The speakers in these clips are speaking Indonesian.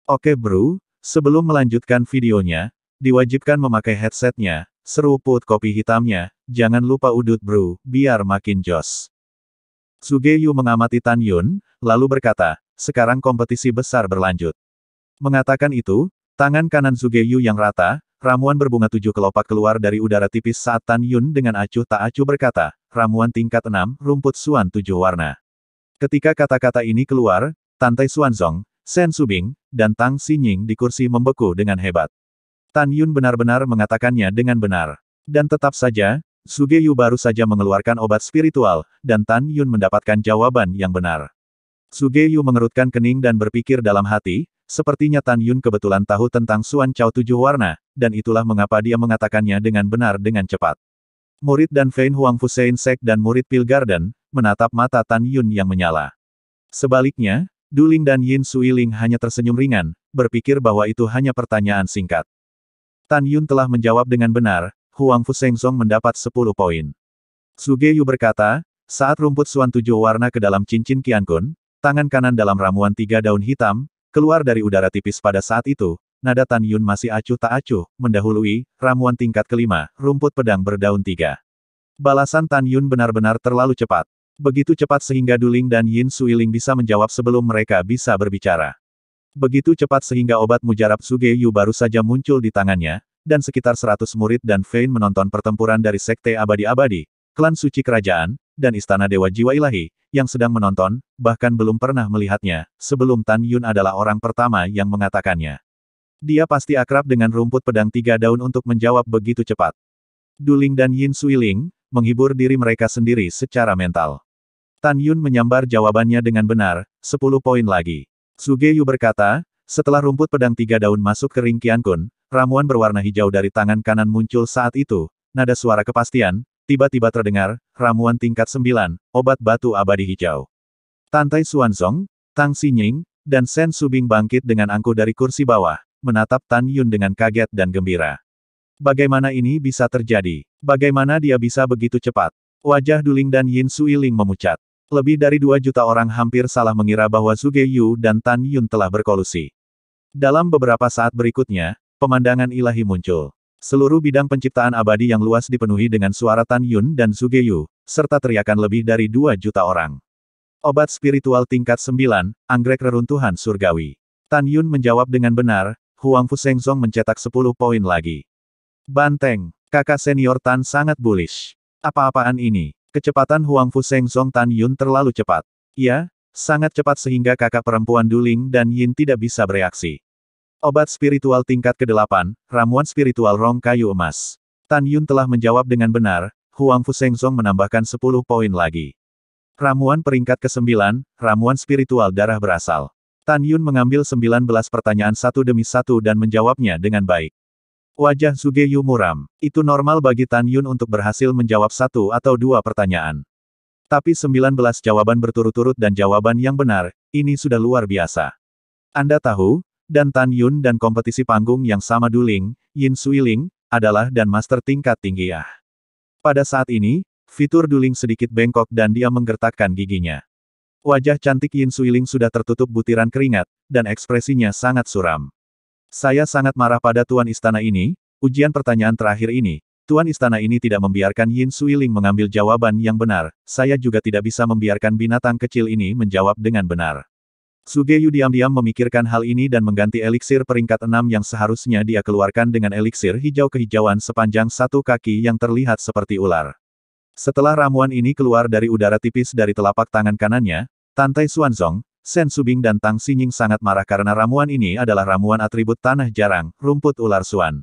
Oke bro, sebelum melanjutkan videonya, diwajibkan memakai headsetnya, seruput kopi hitamnya, jangan lupa udut bro, biar makin jos. Sugeyu mengamati Tan Yun, lalu berkata, sekarang kompetisi besar berlanjut. Mengatakan itu, tangan kanan Sugeyu yang rata, ramuan berbunga 7 kelopak keluar dari udara tipis saat Tan Yun dengan acuh tak acuh berkata, ramuan tingkat 6, rumput suan 7 warna. Ketika kata-kata ini keluar, Tantai Xuanzong, Shen Subing, dan Tang Xinying di kursi membeku dengan hebat. Tan Yun benar-benar mengatakannya dengan benar. Dan tetap saja, Sugeyu baru saja mengeluarkan obat spiritual, dan Tan Yun mendapatkan jawaban yang benar. Sugeyu mengerutkan kening dan berpikir dalam hati, sepertinya Tan Yun kebetulan tahu tentang Suan Cao 7 warna, dan itulah mengapa dia mengatakannya dengan benar dengan cepat. Murid dan Fein Huang Fusein Sek dan murid Pil Garden, menatap mata Tan Yun yang menyala. Sebaliknya, Duling dan Yin Suiling hanya tersenyum ringan, berpikir bahwa itu hanya pertanyaan singkat. Tan Yun telah menjawab dengan benar, Huang Fusengzong mendapat 10 poin. Sugeyu berkata, saat rumput Suan 7 warna ke dalam cincin Qiankun, tangan kanan dalam ramuan 3 daun hitam, keluar dari udara tipis pada saat itu, nada Tan Yun masih acuh tak acuh, mendahului, ramuan tingkat kelima, rumput pedang berdaun 3. Balasan Tan Yun benar-benar terlalu cepat. Begitu cepat sehingga Duling dan Yin Suiling bisa menjawab sebelum mereka bisa berbicara. Begitu cepat sehingga obat mujarab Sugeyu baru saja muncul di tangannya, dan sekitar 100 murid dan Fein menonton pertempuran dari Sekte Abadi-Abadi, Klan Suci Kerajaan, dan Istana Dewa Jiwa Ilahi, yang sedang menonton, bahkan belum pernah melihatnya, sebelum Tan Yun adalah orang pertama yang mengatakannya. Dia pasti akrab dengan rumput pedang 3 daun untuk menjawab begitu cepat. Duling dan Yin Suiling, menghibur diri mereka sendiri secara mental. Tan Yun menyambar jawabannya dengan benar, 10 poin lagi. Sugeyu berkata, setelah rumput pedang 3 daun masuk ke ring Qiankun, ramuan berwarna hijau dari tangan kanan muncul saat itu, nada suara kepastian, tiba-tiba terdengar, ramuan tingkat 9, obat batu abadi hijau. Tantai Xuanzong, Tang Xinying, dan Shen Subing bangkit dengan angkuh dari kursi bawah, menatap Tan Yun dengan kaget dan gembira. Bagaimana ini bisa terjadi? Bagaimana dia bisa begitu cepat? Wajah Duling dan Yin Suiling memucat. Lebih dari 2 juta orang hampir salah mengira bahwa Sugeyu dan Tan Yun telah berkolusi. Dalam beberapa saat berikutnya, pemandangan ilahi muncul. Seluruh bidang penciptaan abadi yang luas dipenuhi dengan suara Tan Yun dan Sugeyu, serta teriakan lebih dari 2 juta orang. Obat spiritual tingkat 9, anggrek reruntuhan surgawi. Tan Yun menjawab dengan benar, Huang Fusengzong mencetak 10 poin lagi. Banteng, kakak senior Tan sangat bullish. Apa-apaan ini? Kecepatan Huang Fusengzong Tan Yun terlalu cepat. Ya, sangat cepat sehingga kakak perempuan Duling dan Yin tidak bisa bereaksi. Obat spiritual tingkat ke-8, ramuan spiritual rong kayu emas. Tan Yun telah menjawab dengan benar, Huang Fusengzong menambahkan 10 poin lagi. Ramuan peringkat ke-9, ramuan spiritual darah berasal. Tan Yun mengambil 19 pertanyaan satu demi satu dan menjawabnya dengan baik. Wajah Sugeyu muram. Itu normal bagi Tan Yun untuk berhasil menjawab 1 atau 2 pertanyaan. Tapi 19 jawaban berturut-turut dan jawaban yang benar, ini sudah luar biasa. Anda tahu, dan Tan Yun dan kompetisi panggung yang sama Duling, Yin Suiling, adalah dan master tingkat tinggi ya. Pada saat ini, fitur Duling sedikit bengkok dan dia menggertakkan giginya. Wajah cantik Yin Suiling sudah tertutup butiran keringat, dan ekspresinya sangat suram. Saya sangat marah pada Tuan Istana ini, ujian pertanyaan terakhir ini. Tuan Istana ini tidak membiarkan Yin Suiling mengambil jawaban yang benar, saya juga tidak bisa membiarkan binatang kecil ini menjawab dengan benar. Sugeyu diam-diam memikirkan hal ini dan mengganti eliksir peringkat 6 yang seharusnya dia keluarkan dengan eliksir hijau kehijauan sepanjang 1 kaki yang terlihat seperti ular. Setelah ramuan ini keluar dari udara tipis dari telapak tangan kanannya, Tantai Xuanzong, Shen Subing dan Tang Xinying sangat marah karena ramuan ini adalah ramuan atribut tanah jarang, rumput ular Suan.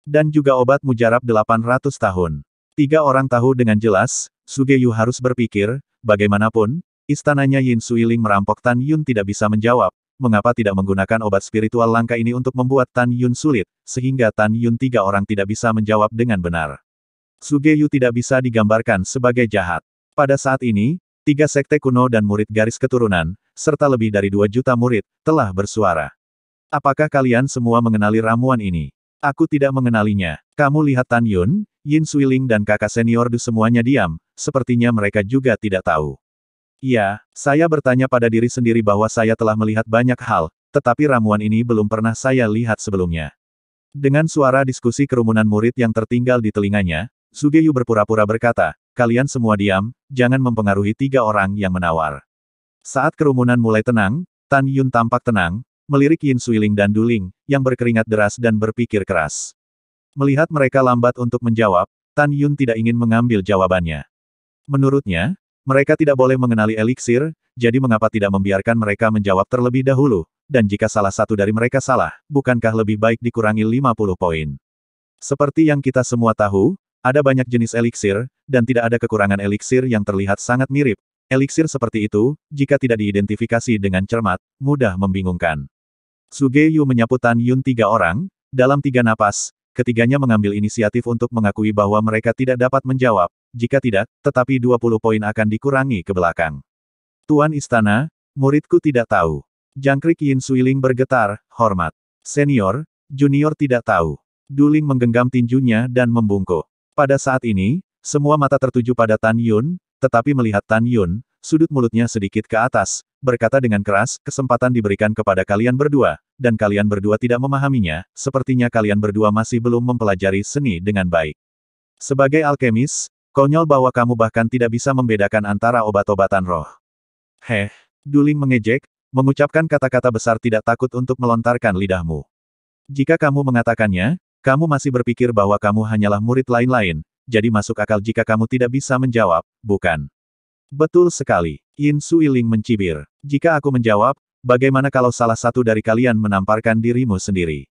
Dan juga obat mujarab 800 tahun. 3 orang tahu dengan jelas, Sugeyu harus berpikir, bagaimanapun, istananya Yin Suiling merampok Tan Yun tidak bisa menjawab, mengapa tidak menggunakan obat spiritual langka ini untuk membuat Tan Yun sulit, sehingga Tan Yun 3 orang tidak bisa menjawab dengan benar. Sugeyu tidak bisa digambarkan sebagai jahat. Pada saat ini, 3 sekte kuno dan murid garis keturunan, serta lebih dari 2 juta murid, telah bersuara. Apakah kalian semua mengenali ramuan ini? Aku tidak mengenalinya. Kamu lihat Tan Yun, Yin Suiling dan kakak senior Du semuanya diam, sepertinya mereka juga tidak tahu. Iya, saya bertanya pada diri sendiri bahwa saya telah melihat banyak hal, tetapi ramuan ini belum pernah saya lihat sebelumnya. Dengan suara diskusi kerumunan murid yang tertinggal di telinganya, Sugeyu berpura-pura berkata, kalian semua diam, jangan mempengaruhi 3 orang yang menawar. Saat kerumunan mulai tenang, Tan Yun tampak tenang, melirik Yin Suiling dan Duling, yang berkeringat deras dan berpikir keras. Melihat mereka lambat untuk menjawab, Tan Yun tidak ingin mengambil jawabannya. Menurutnya, mereka tidak boleh mengenali eliksir, jadi mengapa tidak membiarkan mereka menjawab terlebih dahulu, dan jika salah satu dari mereka salah, bukankah lebih baik dikurangi 50 poin? Seperti yang kita semua tahu, ada banyak jenis eliksir, dan tidak ada kekurangan eliksir yang terlihat sangat mirip. Eliksir seperti itu, jika tidak diidentifikasi dengan cermat, mudah membingungkan. Sugeyu menyapu Tan Yun 3 orang, dalam 3 napas, ketiganya mengambil inisiatif untuk mengakui bahwa mereka tidak dapat menjawab, jika tidak, tetapi 20 poin akan dikurangi ke belakang. Tuan Istana, muridku tidak tahu. Jangkrik Yin Suiling bergetar, hormat. Senior, junior tidak tahu. Duling menggenggam tinjunya dan membungkuk. Pada saat ini, semua mata tertuju pada Tan Yun, tetapi melihat Tan Yun, sudut mulutnya sedikit ke atas, berkata dengan keras, kesempatan diberikan kepada kalian berdua, dan kalian berdua tidak memahaminya, sepertinya kalian berdua masih belum mempelajari seni dengan baik. Sebagai alkemis, konyol bahwa kamu bahkan tidak bisa membedakan antara obat-obatan roh. Heh, Duling mengejek, mengucapkan kata-kata besar tidak takut untuk melontarkan lidahmu. Jika kamu mengatakannya, kamu masih berpikir bahwa kamu hanyalah murid lain-lain, jadi masuk akal jika kamu tidak bisa menjawab, bukan? Betul sekali, Yin Suiling mencibir. Jika aku menjawab, bagaimana kalau salah satu dari kalian menamparkan dirimu sendiri?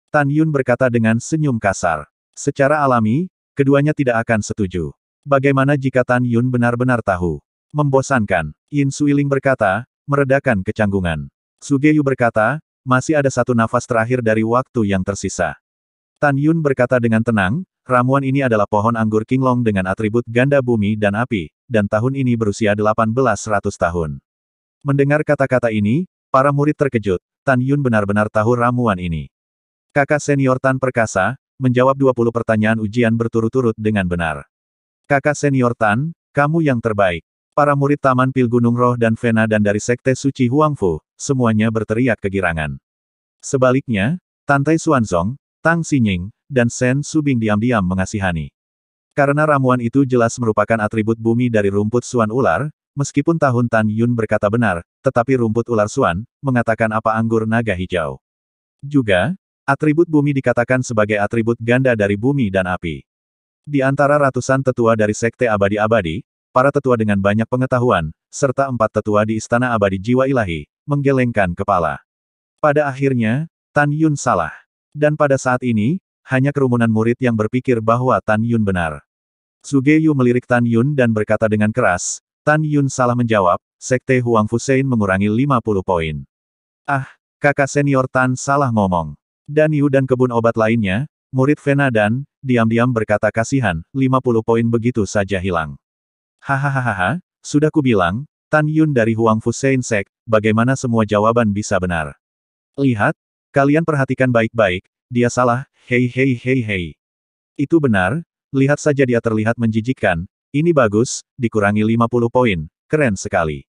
Tan Yun berkata dengan senyum kasar. Secara alami, keduanya tidak akan setuju. Bagaimana jika Tan Yun benar-benar tahu? Membosankan, Yin Suiling berkata, meredakan kecanggungan. Sugeyu berkata, masih ada 1 nafas terakhir dari waktu yang tersisa. Tan Yun berkata dengan tenang, ramuan ini adalah pohon anggur Qinglong dengan atribut ganda bumi dan api, dan tahun ini berusia 1800 tahun. Mendengar kata-kata ini, para murid terkejut, Tan Yun benar-benar tahu ramuan ini. Kakak senior Tan Perkasa, menjawab 20 pertanyaan ujian berturut-turut dengan benar. Kakak senior Tan, kamu yang terbaik. Para murid Taman Pil Gunung Roh dan Vena dan dari Sekte Suci Huangfu, semuanya berteriak kegirangan. Sebaliknya, Tantai Xuanzong, Tang Xinying, dan Shen Subing diam-diam mengasihani. Karena ramuan itu jelas merupakan atribut bumi dari rumput Suan Ular, meskipun tahun Tan Yun berkata benar, tetapi rumput ular Suan, mengatakan apa anggur naga hijau. Juga, atribut bumi dikatakan sebagai atribut ganda dari bumi dan api. Di antara ratusan tetua dari Sekte Abadi-Abadi, para tetua dengan banyak pengetahuan, serta 4 tetua di Istana Abadi Jiwa Ilahi, menggelengkan kepala. Pada akhirnya, Tan Yun salah. Dan pada saat ini, hanya kerumunan murid yang berpikir bahwa Tan Yun benar. Sugeyu melirik Tan Yun dan berkata dengan keras, Tan Yun salah menjawab, Sekte Huang Fusein mengurangi 50 poin. Ah, kakak senior Tan salah ngomong. Dan Yu dan kebun obat lainnya, murid Vena dan, diam-diam berkata kasihan, 50 poin begitu saja hilang. Hahaha, sudah kubilang, Tan Yun dari Huang Fusein Sek, bagaimana semua jawaban bisa benar? Lihat, kalian perhatikan baik-baik, dia salah, hei hei hei hei. Itu benar, lihat saja dia terlihat menjijikkan, ini bagus, dikurangi 50 poin, keren sekali.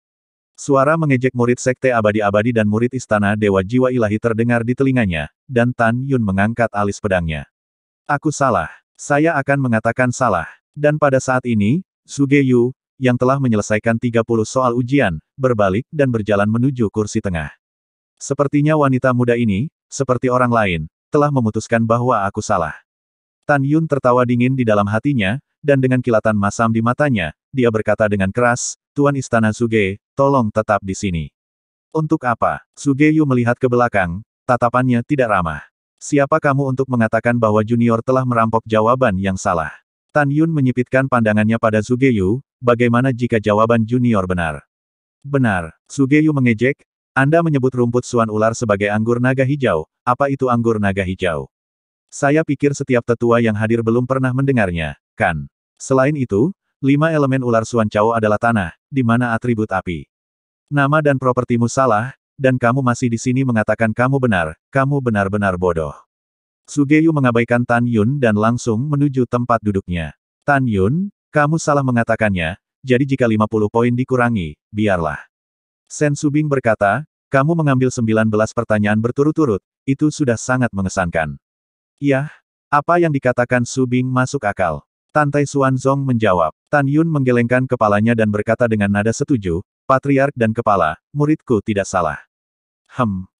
Suara mengejek murid Sekte Abadi-Abadi dan murid Istana Dewa Jiwa Ilahi terdengar di telinganya, dan Tan Yun mengangkat alis pedangnya. Aku salah. Saya akan mengatakan salah. Dan pada saat ini, Sugeyu, yang telah menyelesaikan 30 soal ujian, berbalik dan berjalan menuju kursi tengah. Sepertinya wanita muda ini, seperti orang lain, telah memutuskan bahwa aku salah. Tan Yun tertawa dingin di dalam hatinya, dan dengan kilatan masam di matanya, dia berkata dengan keras, Tuan Istana Suge, tolong tetap di sini. Untuk apa? Sugeyu melihat ke belakang, tatapannya tidak ramah. Siapa kamu untuk mengatakan bahwa junior telah merampok jawaban yang salah? Tan Yun menyipitkan pandangannya pada Sugeyu, bagaimana jika jawaban junior benar? Benar, Sugeyu mengejek, Anda menyebut rumput Suan Ular sebagai anggur naga hijau, apa itu anggur naga hijau? Saya pikir setiap tetua yang hadir belum pernah mendengarnya, kan? Selain itu, 5 elemen ular Suan Cao adalah tanah, di mana atribut api. Nama dan propertimu salah, dan kamu masih di sini mengatakan kamu benar-benar bodoh. Sugeyu mengabaikan Tan Yun dan langsung menuju tempat duduknya. Tan Yun, kamu salah mengatakannya, jadi jika 50 poin dikurangi, biarlah. Shen Subing berkata, Kamu mengambil 19 pertanyaan berturut-turut, itu sudah sangat mengesankan. Yah, apa yang dikatakan Su Bing masuk akal. Tan Tai Xuanzong menjawab. Tan Yun menggelengkan kepalanya dan berkata dengan nada setuju, Patriark dan Kepala, muridku tidak salah.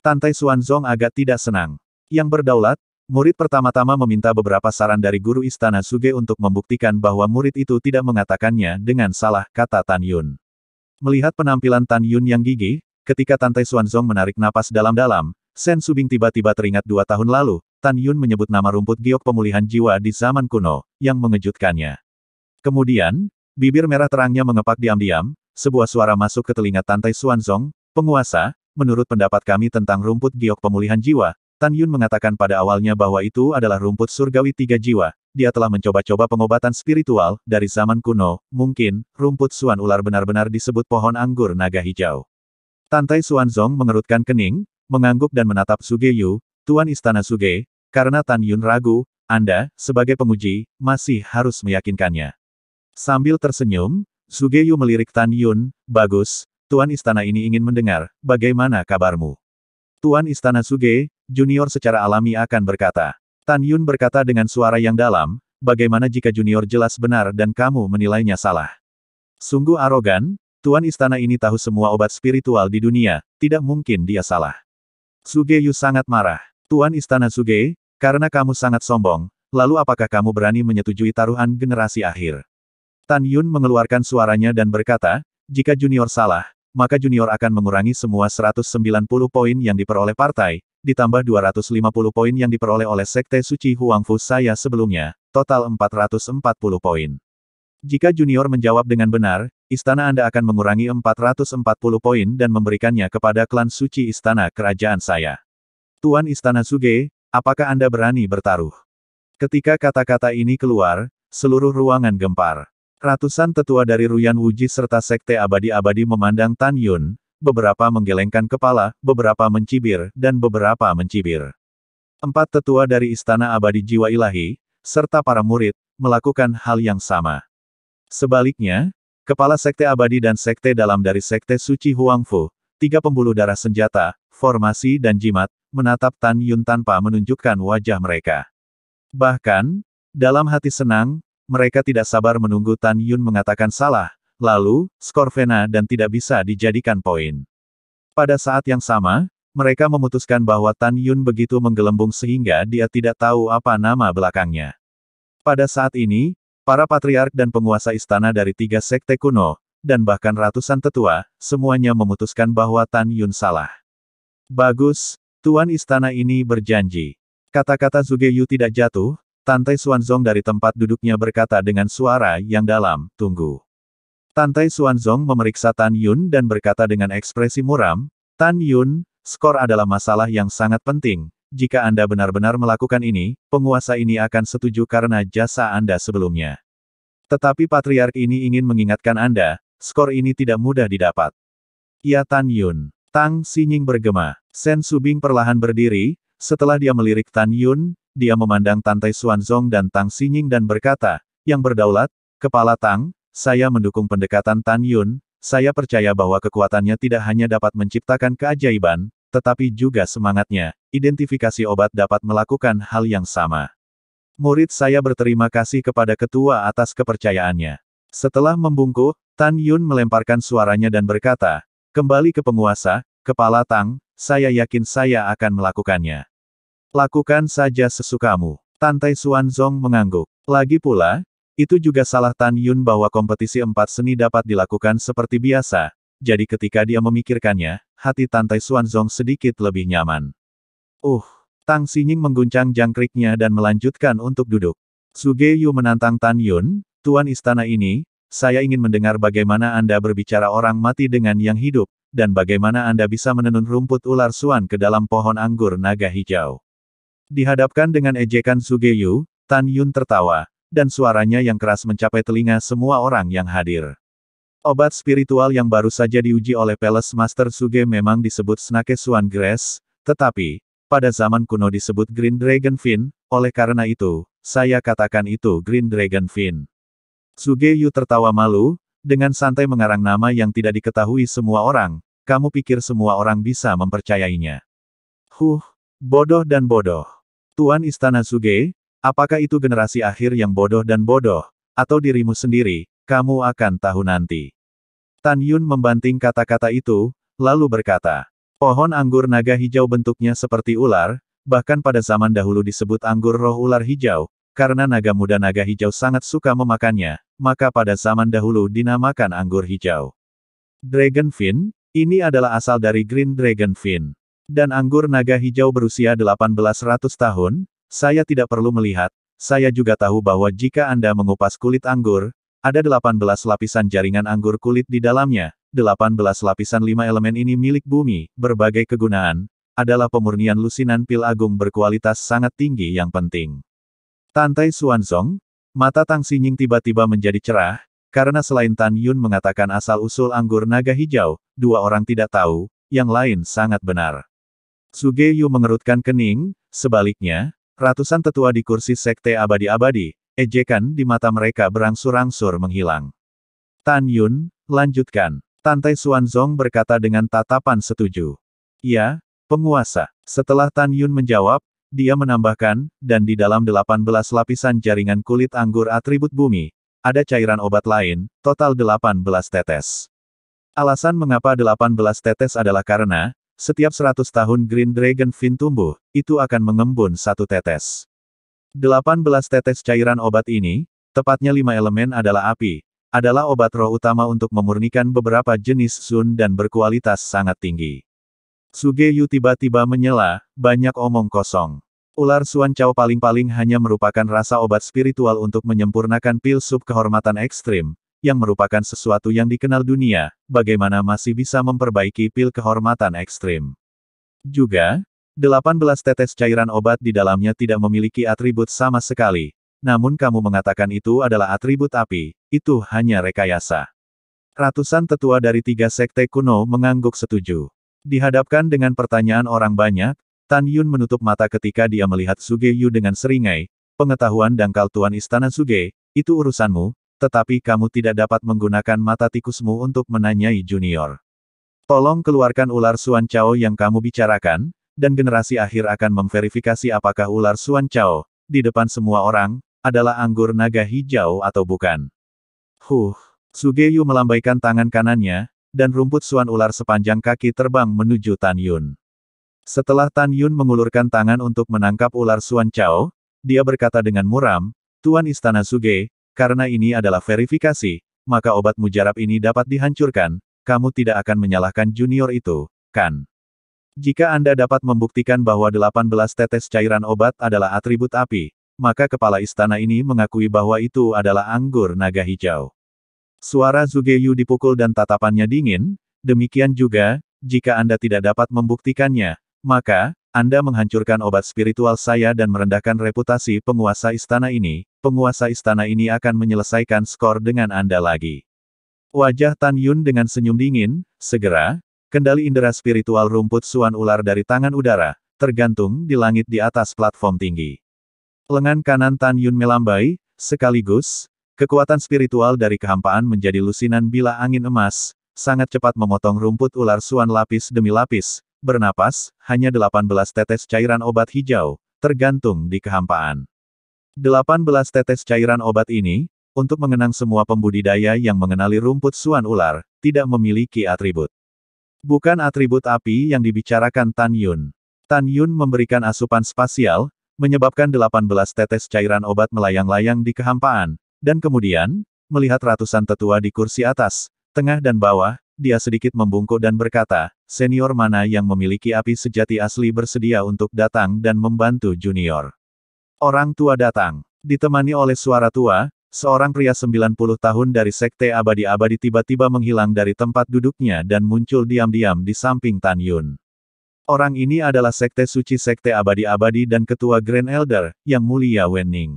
Tan Tai Xuanzong agak tidak senang. Yang berdaulat, murid pertama-tama meminta beberapa saran dari guru istana Suge untuk membuktikan bahwa murid itu tidak mengatakannya dengan salah, kata Tan Yun. Melihat penampilan Tan Yun yang gigih, ketika Tan Tai Xuanzong menarik napas dalam-dalam, Sen Subing tiba-tiba teringat 2 tahun lalu, Tan Yun menyebut nama rumput giok pemulihan jiwa di zaman kuno, yang mengejutkannya. Kemudian, bibir merah terangnya mengepak diam-diam, sebuah suara masuk ke telinga Tan Tai Xuanzong, penguasa, menurut pendapat kami tentang rumput giok pemulihan jiwa, Tan Yun mengatakan pada awalnya bahwa itu adalah rumput surgawi 3 jiwa, dia telah mencoba-coba pengobatan spiritual, dari zaman kuno, mungkin, rumput suan ular benar-benar disebut pohon anggur naga hijau. Tan Tai Xuanzong mengerutkan kening, mengangguk dan menatap Suge Yu, Tuan Istana Suge, karena Tan Yun ragu, Anda, sebagai penguji, masih harus meyakinkannya. Sambil tersenyum, Suge Yu melirik Tan Yun, bagus, Tuan Istana ini ingin mendengar, bagaimana kabarmu? Tuan Istana Suge, junior secara alami akan berkata. Tan Yun berkata dengan suara yang dalam, bagaimana jika junior jelas benar dan kamu menilainya salah? Sungguh arogan, Tuan Istana ini tahu semua obat spiritual di dunia, tidak mungkin dia salah. Suge Yu sangat marah. Tuan Istana Suge, karena kamu sangat sombong, lalu apakah kamu berani menyetujui taruhan generasi akhir? Tan Yun mengeluarkan suaranya dan berkata, jika junior salah, maka junior akan mengurangi semua 190 poin yang diperoleh partai, ditambah 250 poin yang diperoleh oleh Sekte Suci Huangfu saya sebelumnya, total 440 poin. Jika junior menjawab dengan benar, istana Anda akan mengurangi 440 poin dan memberikannya kepada klan suci istana kerajaan saya. Tuan Istana Suge, apakah Anda berani bertaruh? Ketika kata-kata ini keluar, seluruh ruangan gempar. Ratusan tetua dari Ruyan Wuji serta Sekte Abadi-Abadi memandang Tan Yun, beberapa menggelengkan kepala, beberapa mencibir, dan beberapa mencibir. 4 tetua dari Istana Abadi Jiwa Ilahi, serta para murid, melakukan hal yang sama. Sebaliknya, kepala Sekte Abadi dan Sekte Dalam dari Sekte Suci Huangfu, 3 pembuluh darah senjata, formasi dan jimat, menatap Tan Yun tanpa menunjukkan wajah mereka. Bahkan, dalam hati senang, mereka tidak sabar menunggu Tan Yun mengatakan salah, lalu, skor Vena dan tidak bisa dijadikan poin. Pada saat yang sama, mereka memutuskan bahwa Tan Yun begitu menggelembung sehingga dia tidak tahu apa nama belakangnya. Pada saat ini, para patriark dan penguasa istana dari 3 sekte kuno, dan bahkan ratusan tetua, semuanya memutuskan bahwa Tan Yun salah. Bagus, Tuan Istana ini berjanji. Kata-kata Suge Yu tidak jatuh, Tan Tai Xuanzong dari tempat duduknya berkata dengan suara yang dalam, tunggu. Tan Tai Xuanzong memeriksa Tan Yun dan berkata dengan ekspresi muram, Tan Yun, skor adalah masalah yang sangat penting. Jika Anda benar-benar melakukan ini, penguasa ini akan setuju karena jasa Anda sebelumnya. Tetapi patriark ini ingin mengingatkan Anda, skor ini tidak mudah didapat. Ya Tan Yun. Tang Xinying bergema. Sen Subing perlahan berdiri, setelah dia melirik Tan Yun, dia memandang Tan Tai Xuanzong dan Tang Xinying dan berkata, yang berdaulat, Kepala Tang, saya mendukung pendekatan Tan Yun, saya percaya bahwa kekuatannya tidak hanya dapat menciptakan keajaiban, tetapi juga semangatnya, identifikasi obat dapat melakukan hal yang sama. Murid saya berterima kasih kepada ketua atas kepercayaannya. Setelah membungkuk, Tan Yun melemparkan suaranya dan berkata, kembali ke penguasa, Kepala Tang, saya yakin saya akan melakukannya. Lakukan saja sesukamu. Tan Tai Xuanzong mengangguk. Lagi pula, itu juga salah Tan Yun bahwa kompetisi 4 seni dapat dilakukan seperti biasa, jadi ketika dia memikirkannya, hati Tan Tai Xuanzong sedikit lebih nyaman. Tang Xinying mengguncang jangkriknya dan melanjutkan untuk duduk. Suge Yu menantang Tan Yun, Tuan Istana ini, saya ingin mendengar bagaimana Anda berbicara orang mati dengan yang hidup, dan bagaimana Anda bisa menenun rumput ular suan ke dalam pohon anggur naga hijau. Dihadapkan dengan ejekan Suge Yu, Tan Yun tertawa, dan suaranya yang keras mencapai telinga semua orang yang hadir. Obat spiritual yang baru saja diuji oleh Palace Master Suge memang disebut Snake Swan Grass, tetapi, pada zaman kuno disebut Green Dragon Fin, oleh karena itu, saya katakan itu Green Dragon Fin. Suge Yu tertawa malu, dengan santai mengarang nama yang tidak diketahui semua orang, kamu pikir semua orang bisa mempercayainya. Bodoh dan bodoh. Tuan Istana Suge, apakah itu generasi akhir yang bodoh dan bodoh, atau dirimu sendiri, kamu akan tahu nanti. Tan Yun membanting kata-kata itu, lalu berkata, pohon anggur naga hijau bentuknya seperti ular, bahkan pada zaman dahulu disebut anggur roh ular hijau, karena naga muda naga hijau sangat suka memakannya, maka pada zaman dahulu dinamakan anggur hijau. Dragon Fin, ini adalah asal dari Green Dragon Fin. Dan anggur naga hijau berusia 1800 tahun, saya tidak perlu melihat, saya juga tahu bahwa jika Anda mengupas kulit anggur, ada 18 lapisan jaringan anggur kulit di dalamnya, 18 lapisan 5 elemen ini milik bumi, berbagai kegunaan, adalah pemurnian lusinan pil agung berkualitas sangat tinggi yang penting. Tantai Xuanzong, mata Tang Xinying tiba-tiba menjadi cerah, karena selain Tan Yun mengatakan asal-usul anggur naga hijau, dua orang tidak tahu, yang lain sangat benar. Suge Yu mengerutkan kening, sebaliknya, ratusan tetua di kursi sekte abadi-abadi, ejekan di mata mereka berangsur-angsur menghilang. Tan Yun, lanjutkan. Tantai Xuanzong berkata dengan tatapan setuju. Ya, penguasa. Setelah Tan Yun menjawab, dia menambahkan, dan di dalam 18 lapisan jaringan kulit anggur atribut bumi, ada cairan obat lain, total 18 tetes. Alasan mengapa 18 tetes adalah karena, setiap 100 tahun Green Dragon Fin tumbuh, itu akan mengembun satu tetes. 18 tetes cairan obat ini, tepatnya 5 elemen adalah api, adalah obat roh utama untuk memurnikan beberapa jenis sun dan berkualitas sangat tinggi. Suge Yu tiba-tiba menyela, banyak omong kosong. Ular Suan Cao paling-paling hanya merupakan rasa obat spiritual untuk menyempurnakan pil sub kehormatan ekstrim, yang merupakan sesuatu yang dikenal dunia, bagaimana masih bisa memperbaiki pil kehormatan ekstrim. Juga, 18 tetes cairan obat di dalamnya tidak memiliki atribut sama sekali, namun kamu mengatakan itu adalah atribut api, itu hanya rekayasa. Ratusan tetua dari 3 sekte kuno mengangguk setuju. Dihadapkan dengan pertanyaan orang banyak, Tan Yun menutup mata ketika dia melihat Suge Yu dengan seringai, pengetahuan dangkal Tuan Istana Suge, itu urusanmu, tetapi kamu tidak dapat menggunakan mata tikusmu untuk menanyai junior. Tolong keluarkan ular Suan Cao yang kamu bicarakan, dan generasi akhir akan memverifikasi apakah ular Suan Cao, di depan semua orang, adalah anggur naga hijau atau bukan. Suge Yu melambaikan tangan kanannya, dan rumput Suan ular sepanjang kaki terbang menuju Tan Yun. Setelah Tan Yun mengulurkan tangan untuk menangkap ular Suan Cao, dia berkata dengan muram, Tuan Istana Suge, karena ini adalah verifikasi, maka obat mujarab ini dapat dihancurkan, kamu tidak akan menyalahkan junior itu, kan? Jika Anda dapat membuktikan bahwa 18 tetes cairan obat adalah atribut api, maka kepala istana ini mengakui bahwa itu adalah anggur naga hijau. Suara Suge Yu dipukul dan tatapannya dingin, demikian juga, jika Anda tidak dapat membuktikannya, maka, Anda menghancurkan obat spiritual saya dan merendahkan reputasi penguasa istana ini, penguasa istana ini akan menyelesaikan skor dengan Anda lagi. Wajah Tan Yun dengan senyum dingin, segera, kendali indera spiritual rumput Suan ular dari tangan udara, tergantung di langit di atas platform tinggi. Lengan kanan Tan Yun melambai, sekaligus, kekuatan spiritual dari kehampaan menjadi lusinan bila angin emas, sangat cepat memotong rumput ular Suan lapis demi lapis, bernapas, hanya 18 tetes cairan obat hijau, tergantung di kehampaan. 18 tetes cairan obat ini, untuk mengenang semua pembudidaya yang mengenali rumput Suan ular, tidak memiliki atribut. Bukan atribut api yang dibicarakan Tan Yun. Tan Yun memberikan asupan spasial, menyebabkan 18 tetes cairan obat melayang-layang di kehampaan, dan kemudian, melihat ratusan tetua di kursi atas, tengah dan bawah, dia sedikit membungkuk dan berkata, senior mana yang memiliki api sejati asli bersedia untuk datang dan membantu junior. Orang tua datang. Ditemani oleh suara tua, seorang pria 90 tahun dari sekte abadi-abadi tiba-tiba menghilang dari tempat duduknya dan muncul diam-diam di samping Tan Yun. Orang ini adalah sekte suci sekte abadi-abadi dan ketua Grand Elder, Yang Mulia Wen Ning.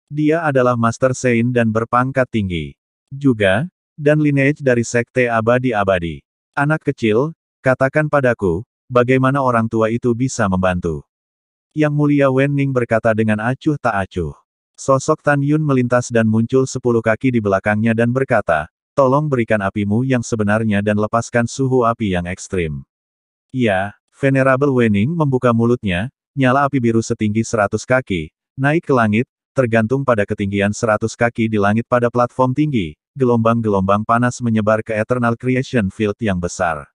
Dia adalah Master Sein dan berpangkat tinggi. Juga, dan lineage dari sekte abadi-abadi. Anak kecil, katakan padaku, bagaimana orang tua itu bisa membantu? Yang Mulia Wen Ning berkata dengan acuh tak acuh. Sosok Tan Yun melintas dan muncul 10 kaki di belakangnya dan berkata, tolong berikan apimu yang sebenarnya dan lepaskan suhu api yang ekstrim. Iya, Venerable Wening membuka mulutnya, nyala api biru setinggi 100 kaki, naik ke langit, tergantung pada ketinggian 100 kaki di langit pada platform tinggi, gelombang-gelombang panas menyebar ke Eternal Creation Field yang besar.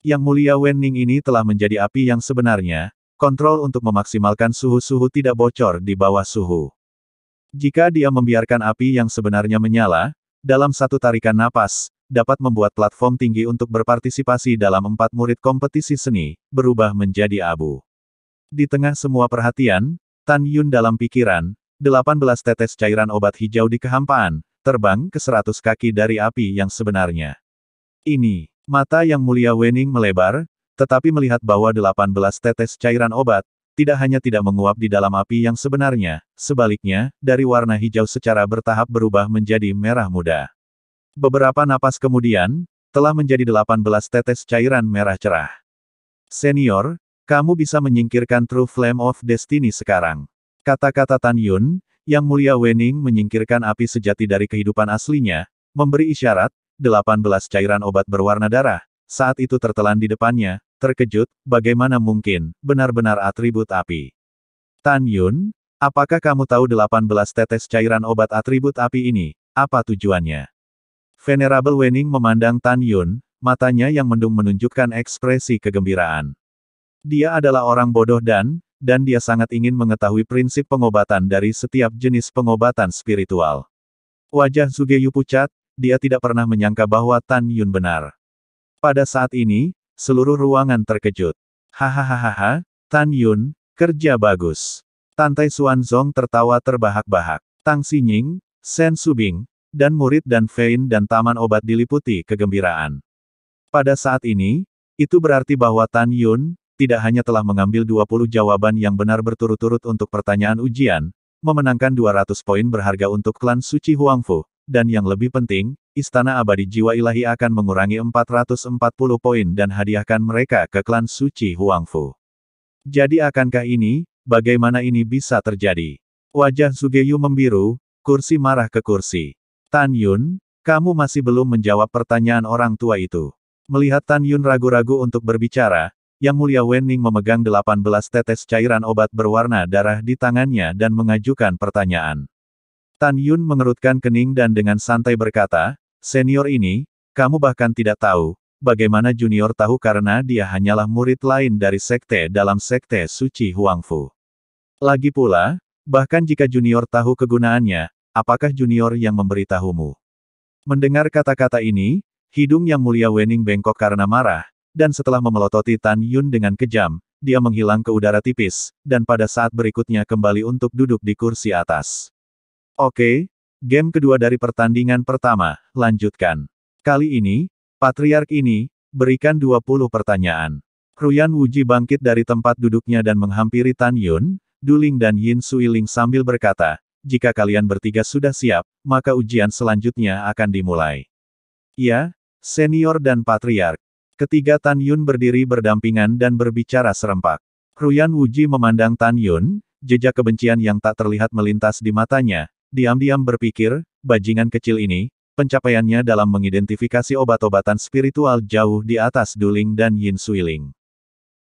Yang mulia Wening ini telah menjadi api yang sebenarnya, kontrol untuk memaksimalkan suhu-suhu tidak bocor di bawah suhu. Jika dia membiarkan api yang sebenarnya menyala, dalam satu tarikan napas, dapat membuat platform tinggi untuk berpartisipasi dalam 4 murid kompetisi seni, berubah menjadi abu. Di tengah semua perhatian, Tan Yun dalam pikiran, 18 tetes cairan obat hijau di kehampaan, terbang ke 100 kaki dari api yang sebenarnya. Ini, mata yang mulia Wening melebar, tetapi melihat bahwa 18 tetes cairan obat, tidak hanya tidak menguap di dalam api yang sebenarnya, sebaliknya, dari warna hijau secara bertahap berubah menjadi merah muda. Beberapa napas kemudian, telah menjadi 18 tetes cairan merah cerah. Senior, kamu bisa menyingkirkan True Flame of Destiny sekarang. Kata-kata Tan Yun, yang mulia Wening menyingkirkan api sejati dari kehidupan aslinya, memberi isyarat, 18 cairan obat berwarna darah, saat itu tertelan di depannya, terkejut, bagaimana mungkin, benar-benar atribut api. Tan Yun, apakah kamu tahu 18 tetes cairan obat atribut api ini, apa tujuannya? Venerable Wening memandang Tan Yun, matanya yang mendung menunjukkan ekspresi kegembiraan. Dia adalah orang bodoh dan dia sangat ingin mengetahui prinsip pengobatan dari setiap jenis pengobatan spiritual. Wajah Zugeyu pucat, dia tidak pernah menyangka bahwa Tan Yun benar. Pada saat ini, seluruh ruangan terkejut. Hahaha, Tan Yun, kerja bagus. Tantai Xuanzong tertawa terbahak-bahak. Tang Xinying, Shen Subing, dan murid dan Fein dan taman obat diliputi kegembiraan. Pada saat ini, itu berarti bahwa Tan Yun, tidak hanya telah mengambil 20 jawaban yang benar berturut-turut untuk pertanyaan ujian, memenangkan 200 poin berharga untuk klan suci Huangfu, dan yang lebih penting, Istana Abadi Jiwa Ilahi akan mengurangi 440 poin dan hadiahkan mereka ke klan suci Huangfu. Jadi akankah ini, bagaimana ini bisa terjadi? Wajah Zugeyu membiru, kursi marah ke kursi. Tan Yun, kamu masih belum menjawab pertanyaan orang tua itu. Melihat Tan Yun ragu-ragu untuk berbicara, Yang Mulia Wening memegang 18 tetes cairan obat berwarna darah di tangannya dan mengajukan pertanyaan. Tan Yun mengerutkan kening dan dengan santai berkata, senior ini, kamu bahkan tidak tahu, bagaimana junior tahu karena dia hanyalah murid lain dari sekte dalam sekte suci Huangfu. Lagi pula, bahkan jika junior tahu kegunaannya, apakah junior yang memberitahumu? Mendengar kata-kata ini, hidung Yang Mulia Wening bengkok karena marah, dan setelah memelototi Tan Yun dengan kejam, dia menghilang ke udara tipis, dan pada saat berikutnya kembali untuk duduk di kursi atas. Oke, game kedua dari pertandingan pertama, lanjutkan. Kali ini, Patriark ini, berikan 20 pertanyaan. Ruyan Wuji bangkit dari tempat duduknya dan menghampiri Tan Yun, Duling dan Yin Suiling sambil berkata, jika kalian bertiga sudah siap, maka ujian selanjutnya akan dimulai. Ya, senior dan patriark. Ketiga Tan Yun berdiri berdampingan dan berbicara serempak. Ruyan Wuji memandang Tan Yun, jejak kebencian yang tak terlihat melintas di matanya, diam-diam berpikir, bajingan kecil ini, pencapaiannya dalam mengidentifikasi obat-obatan spiritual jauh di atas Duling dan Yin Suiling.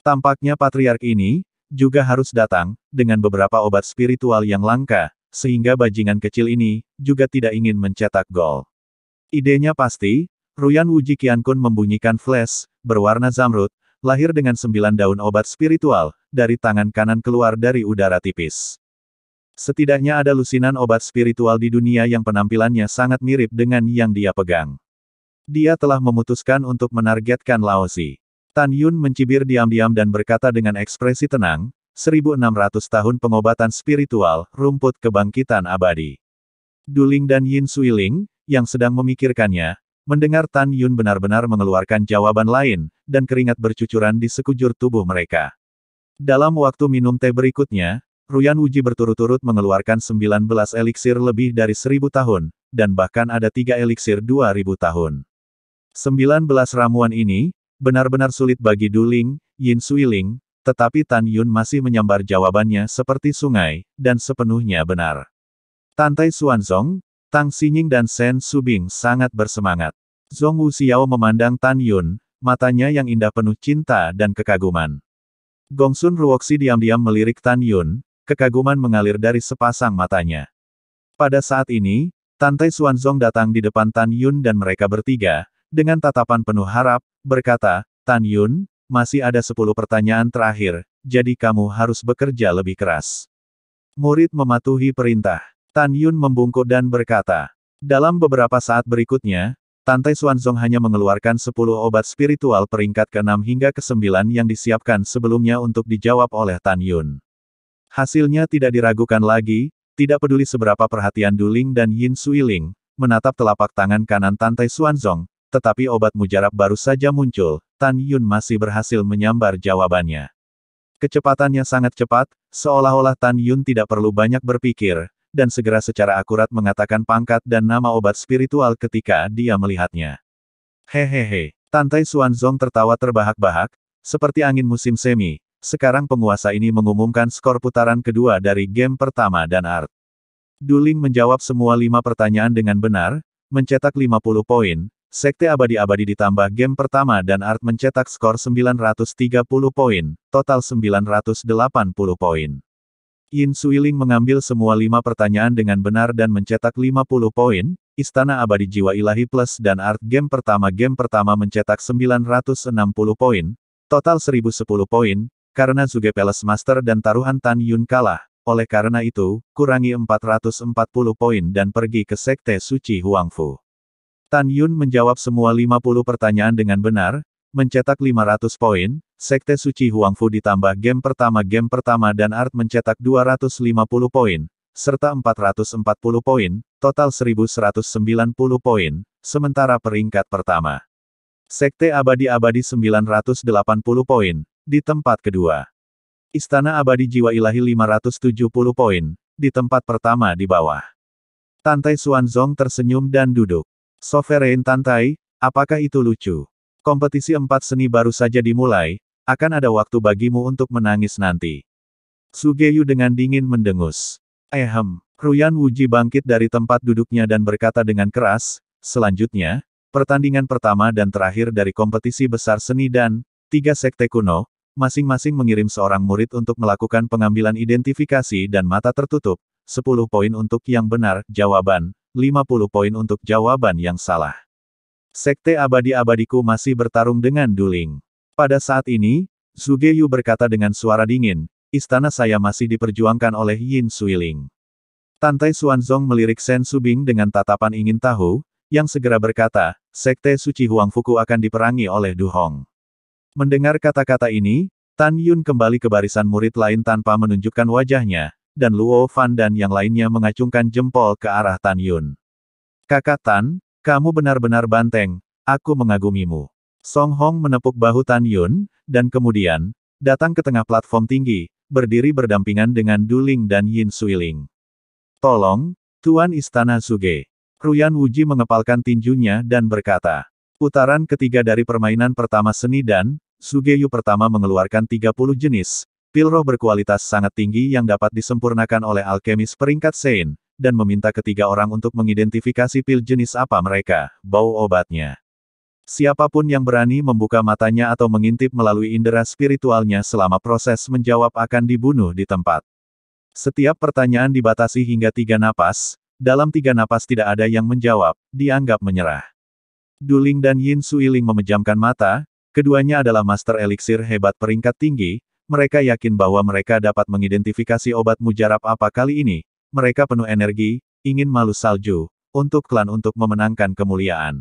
Tampaknya patriark ini, juga harus datang, dengan beberapa obat spiritual yang langka, sehingga bajingan kecil ini, juga tidak ingin mencetak gol. Idenya pasti, Ruyan Wuji Qiankun membunyikan flash, berwarna zamrud, lahir dengan 9 daun obat spiritual, dari tangan kanan keluar dari udara tipis. Setidaknya ada lusinan obat spiritual di dunia yang penampilannya sangat mirip dengan yang dia pegang. Dia telah memutuskan untuk menargetkan Laozi. Tan Yun mencibir diam-diam dan berkata dengan ekspresi tenang, 1600 tahun pengobatan spiritual, rumput kebangkitan abadi. Duling dan Yin Suiling, yang sedang memikirkannya, mendengar Tan Yun benar-benar mengeluarkan jawaban lain, dan keringat bercucuran di sekujur tubuh mereka. Dalam waktu minum teh berikutnya, Ruyan Wuji berturut-turut mengeluarkan 19 eliksir lebih dari 1000 tahun, dan bahkan ada 3 eliksir 2000 tahun. 19 ramuan ini, benar-benar sulit bagi Duling, Yin Suiling, tetapi Tan Yun masih menyambar jawabannya seperti sungai, dan sepenuhnya benar. Tantai Xuanzong, Tang Xinying dan Shen Subing sangat bersemangat. Zhong Wuxiao memandang Tan Yun, matanya yang indah penuh cinta dan kekaguman. Gongsun Ruoxi diam-diam melirik Tan Yun, kekaguman mengalir dari sepasang matanya. Pada saat ini, Tantai Xuanzong datang di depan Tan Yun dan mereka bertiga, dengan tatapan penuh harap, berkata, Tan Yun, masih ada 10 pertanyaan terakhir, jadi kamu harus bekerja lebih keras. Murid mematuhi perintah. Tan Yun membungkuk dan berkata. Dalam beberapa saat berikutnya, Tantai Xuanzong hanya mengeluarkan 10 obat spiritual peringkat ke-6 hingga ke-9 yang disiapkan sebelumnya untuk dijawab oleh Tan Yun. Hasilnya tidak diragukan lagi, tidak peduli seberapa perhatian Du Ling dan Yin Suiling, menatap telapak tangan kanan Tantai Xuanzong, tetapi obat mujarab baru saja muncul, Tan Yun masih berhasil menyambar jawabannya. Kecepatannya sangat cepat, seolah-olah Tan Yun tidak perlu banyak berpikir, dan segera secara akurat mengatakan pangkat dan nama obat spiritual ketika dia melihatnya. Hehehe, Tantai Xuanzong tertawa terbahak-bahak, seperti angin musim semi. Sekarang penguasa ini mengumumkan skor putaran kedua dari game pertama dan art. Du Ling menjawab semua 5 pertanyaan dengan benar, mencetak 50 poin, Sekte Abadi-Abadi ditambah game pertama dan art mencetak skor 930 poin, total 980 poin. Yin Suiling mengambil semua 5 pertanyaan dengan benar dan mencetak 50 poin, Istana Abadi Jiwa Ilahi Plus dan art game pertama mencetak 960 poin, total 1010 poin. Karena Zuge Palace Master dan taruhan Tan Yun kalah, oleh karena itu, kurangi 440 poin dan pergi ke Sekte Suci Huangfu. Tan Yun menjawab semua 50 pertanyaan dengan benar, mencetak 500 poin, Sekte Suci Huangfu ditambah game pertama dan art mencetak 250 poin, serta 440 poin, total 1190 poin, sementara peringkat pertama. Sekte Abadi-Abadi 980 poin. Di tempat kedua. Istana Abadi Jiwa Ilahi 570 poin, di tempat pertama di bawah. Tantai Xuanzong tersenyum dan duduk. Sovereign Tantai, apakah itu lucu? Kompetisi 4 seni baru saja dimulai, akan ada waktu bagimu untuk menangis nanti. Sugeyu dengan dingin mendengus. Ruyan Wuji bangkit dari tempat duduknya dan berkata dengan keras, selanjutnya, pertandingan pertama dan terakhir dari kompetisi besar seni dan 3 sekte kuno, masing-masing mengirim seorang murid untuk melakukan pengambilan identifikasi dan mata tertutup, 10 poin untuk yang benar, jawaban, 50 poin untuk jawaban yang salah. Sekte Abadi-Abadiku masih bertarung dengan Du Ling. Pada saat ini, Sugeyu berkata dengan suara dingin, istana saya masih diperjuangkan oleh Yin Suiling. Tantai Xuanzong melirik Shen Subing dengan tatapan ingin tahu, yang segera berkata, Sekte Suci Huangfuku akan diperangi oleh Du Hong. Mendengar kata-kata ini, Tan Yun kembali ke barisan murid lain tanpa menunjukkan wajahnya, dan Luo Fan dan yang lainnya mengacungkan jempol ke arah Tan Yun. Kakak Tan, kamu benar-benar banteng, aku mengagumimu. Song Hong menepuk bahu Tan Yun, dan kemudian, datang ke tengah platform tinggi, berdiri berdampingan dengan Du Ling dan Yin Suiling. Tolong, Tuan Istana Zuge. Ruyan Wuji mengepalkan tinjunya dan berkata, putaran ketiga dari permainan pertama seni dan, Sugeyu pertama mengeluarkan 30 jenis, pil roh berkualitas sangat tinggi yang dapat disempurnakan oleh alkemis peringkat Sein, dan meminta ketiga orang untuk mengidentifikasi pil jenis apa mereka, bau obatnya. Siapapun yang berani membuka matanya atau mengintip melalui indera spiritualnya selama proses menjawab akan dibunuh di tempat. Setiap pertanyaan dibatasi hingga 3 napas, dalam 3 napas tidak ada yang menjawab, dianggap menyerah. Du Ling dan Yin Suiling memejamkan mata, keduanya adalah master eliksir hebat peringkat tinggi, mereka yakin bahwa mereka dapat mengidentifikasi obat mujarab apa kali ini, mereka penuh energi, ingin malu salju, untuk klan untuk memenangkan kemuliaan.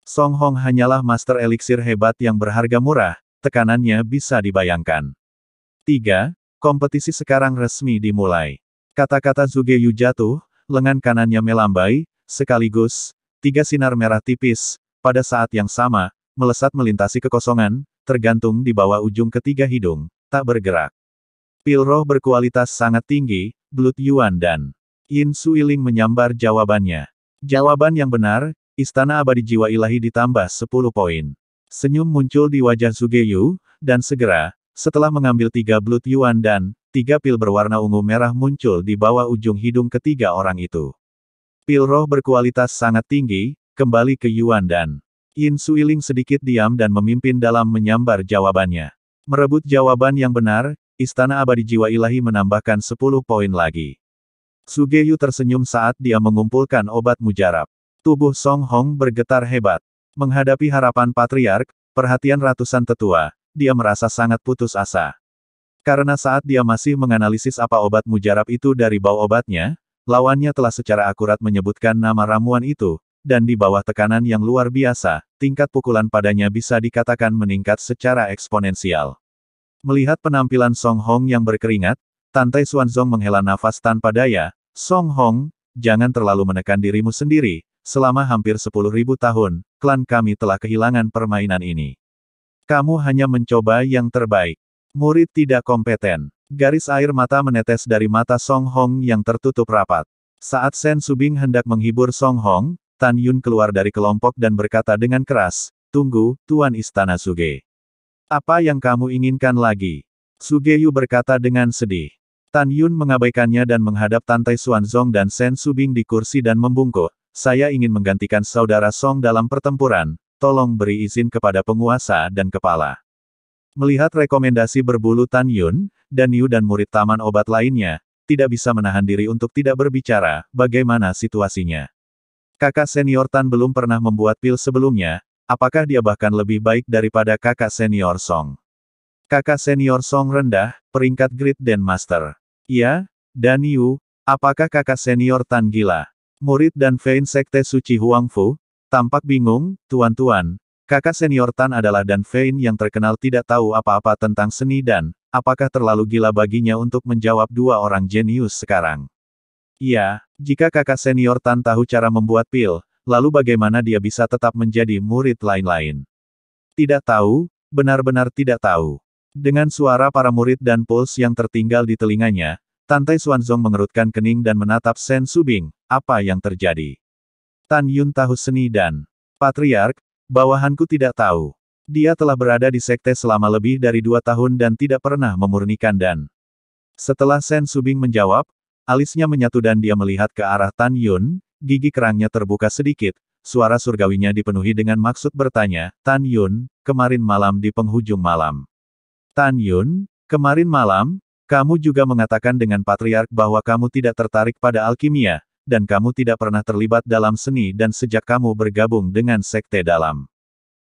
Song Hong hanyalah master eliksir hebat yang berharga murah, tekanannya bisa dibayangkan. 3. Kompetisi sekarang resmi dimulai. Kata-kata Zugeyu jatuh, lengan kanannya melambai, sekaligus, 3 sinar merah tipis, pada saat yang sama, melesat melintasi kekosongan, tergantung di bawah ujung ketiga hidung, tak bergerak. Pil roh berkualitas sangat tinggi, Blood Yuan dan Yin Suiling menyambar jawabannya. Jawaban yang benar, Istana Abadi Jiwa Ilahi ditambah 10 poin. Senyum muncul di wajah Sugeyu, dan segera, setelah mengambil 3 Blood Yuan dan 3 pil berwarna ungu merah muncul di bawah ujung hidung ketiga orang itu. Pil roh berkualitas sangat tinggi, kembali ke Yuan dan Yin Suiling sedikit diam dan memimpin dalam menyambar jawabannya. Merebut jawaban yang benar, Istana Abadi Jiwa Ilahi menambahkan 10 poin lagi. Sugeyu tersenyum saat dia mengumpulkan obat mujarab. Tubuh Song Hong bergetar hebat. Menghadapi harapan Patriark, perhatian ratusan tetua, dia merasa sangat putus asa. Karena saat dia masih menganalisis apa obat mujarab itu dari bau obatnya, lawannya telah secara akurat menyebutkan nama ramuan itu, dan di bawah tekanan yang luar biasa, tingkat pukulan padanya bisa dikatakan meningkat secara eksponensial. Melihat penampilan Song Hong yang berkeringat, Tantai Xuanzong menghela nafas tanpa daya. Song Hong, jangan terlalu menekan dirimu sendiri. Selama hampir 10.000 tahun, klan kami telah kehilangan permainan ini. Kamu hanya mencoba yang terbaik. Murid tidak kompeten. Garis air mata menetes dari mata Song Hong yang tertutup rapat. Saat Sen Subing hendak menghibur Song Hong, Tan Yun keluar dari kelompok dan berkata dengan keras, "Tunggu, Tuan Istana Suge. Apa yang kamu inginkan lagi?" Sugeyu berkata dengan sedih. Tan Yun mengabaikannya dan menghadap Tantai Xuanzong dan Sen Subing di kursi dan membungkuk. "Saya ingin menggantikan saudara Song dalam pertempuran, tolong beri izin kepada penguasa dan kepala." Melihat rekomendasi berbulu Tan Yun, dan Yu dan murid taman obat lainnya, tidak bisa menahan diri untuk tidak berbicara, bagaimana situasinya. Kakak senior Tan belum pernah membuat pil sebelumnya, apakah dia bahkan lebih baik daripada kakak senior Song? Kakak senior Song rendah, peringkat Great Den Master. Ya, dan Yu, apakah kakak senior Tan gila? Murid dan Fein Sekte Suci Huangfu, tampak bingung, tuan-tuan. Kakak senior Tan adalah Dan Fein yang terkenal tidak tahu apa-apa tentang seni dan, apakah terlalu gila baginya untuk menjawab dua orang jenius sekarang? Iya, jika kakak senior Tan tahu cara membuat pil, lalu bagaimana dia bisa tetap menjadi murid lain-lain? Tidak tahu, benar-benar tidak tahu. Dengan suara para murid dan puls yang tertinggal di telinganya, Tantai Xuanzong mengerutkan kening dan menatap Sen Subing. Apa yang terjadi? Tan Yun tahu seni dan Patriark, bawahanku tidak tahu. Dia telah berada di sekte selama lebih dari 2 tahun dan tidak pernah memurnikan dan. Setelah Sen Subing menjawab, alisnya menyatu dan dia melihat ke arah Tan Yun, gigi kerangnya terbuka sedikit, suara surgawinya dipenuhi dengan maksud bertanya, "Tan Yun, kemarin malam di penghujung malam." Tan Yun, kemarin malam, kamu juga mengatakan dengan Patriark bahwa kamu tidak tertarik pada alkimia, dan kamu tidak pernah terlibat dalam seni dan sejak kamu bergabung dengan sekte dalam.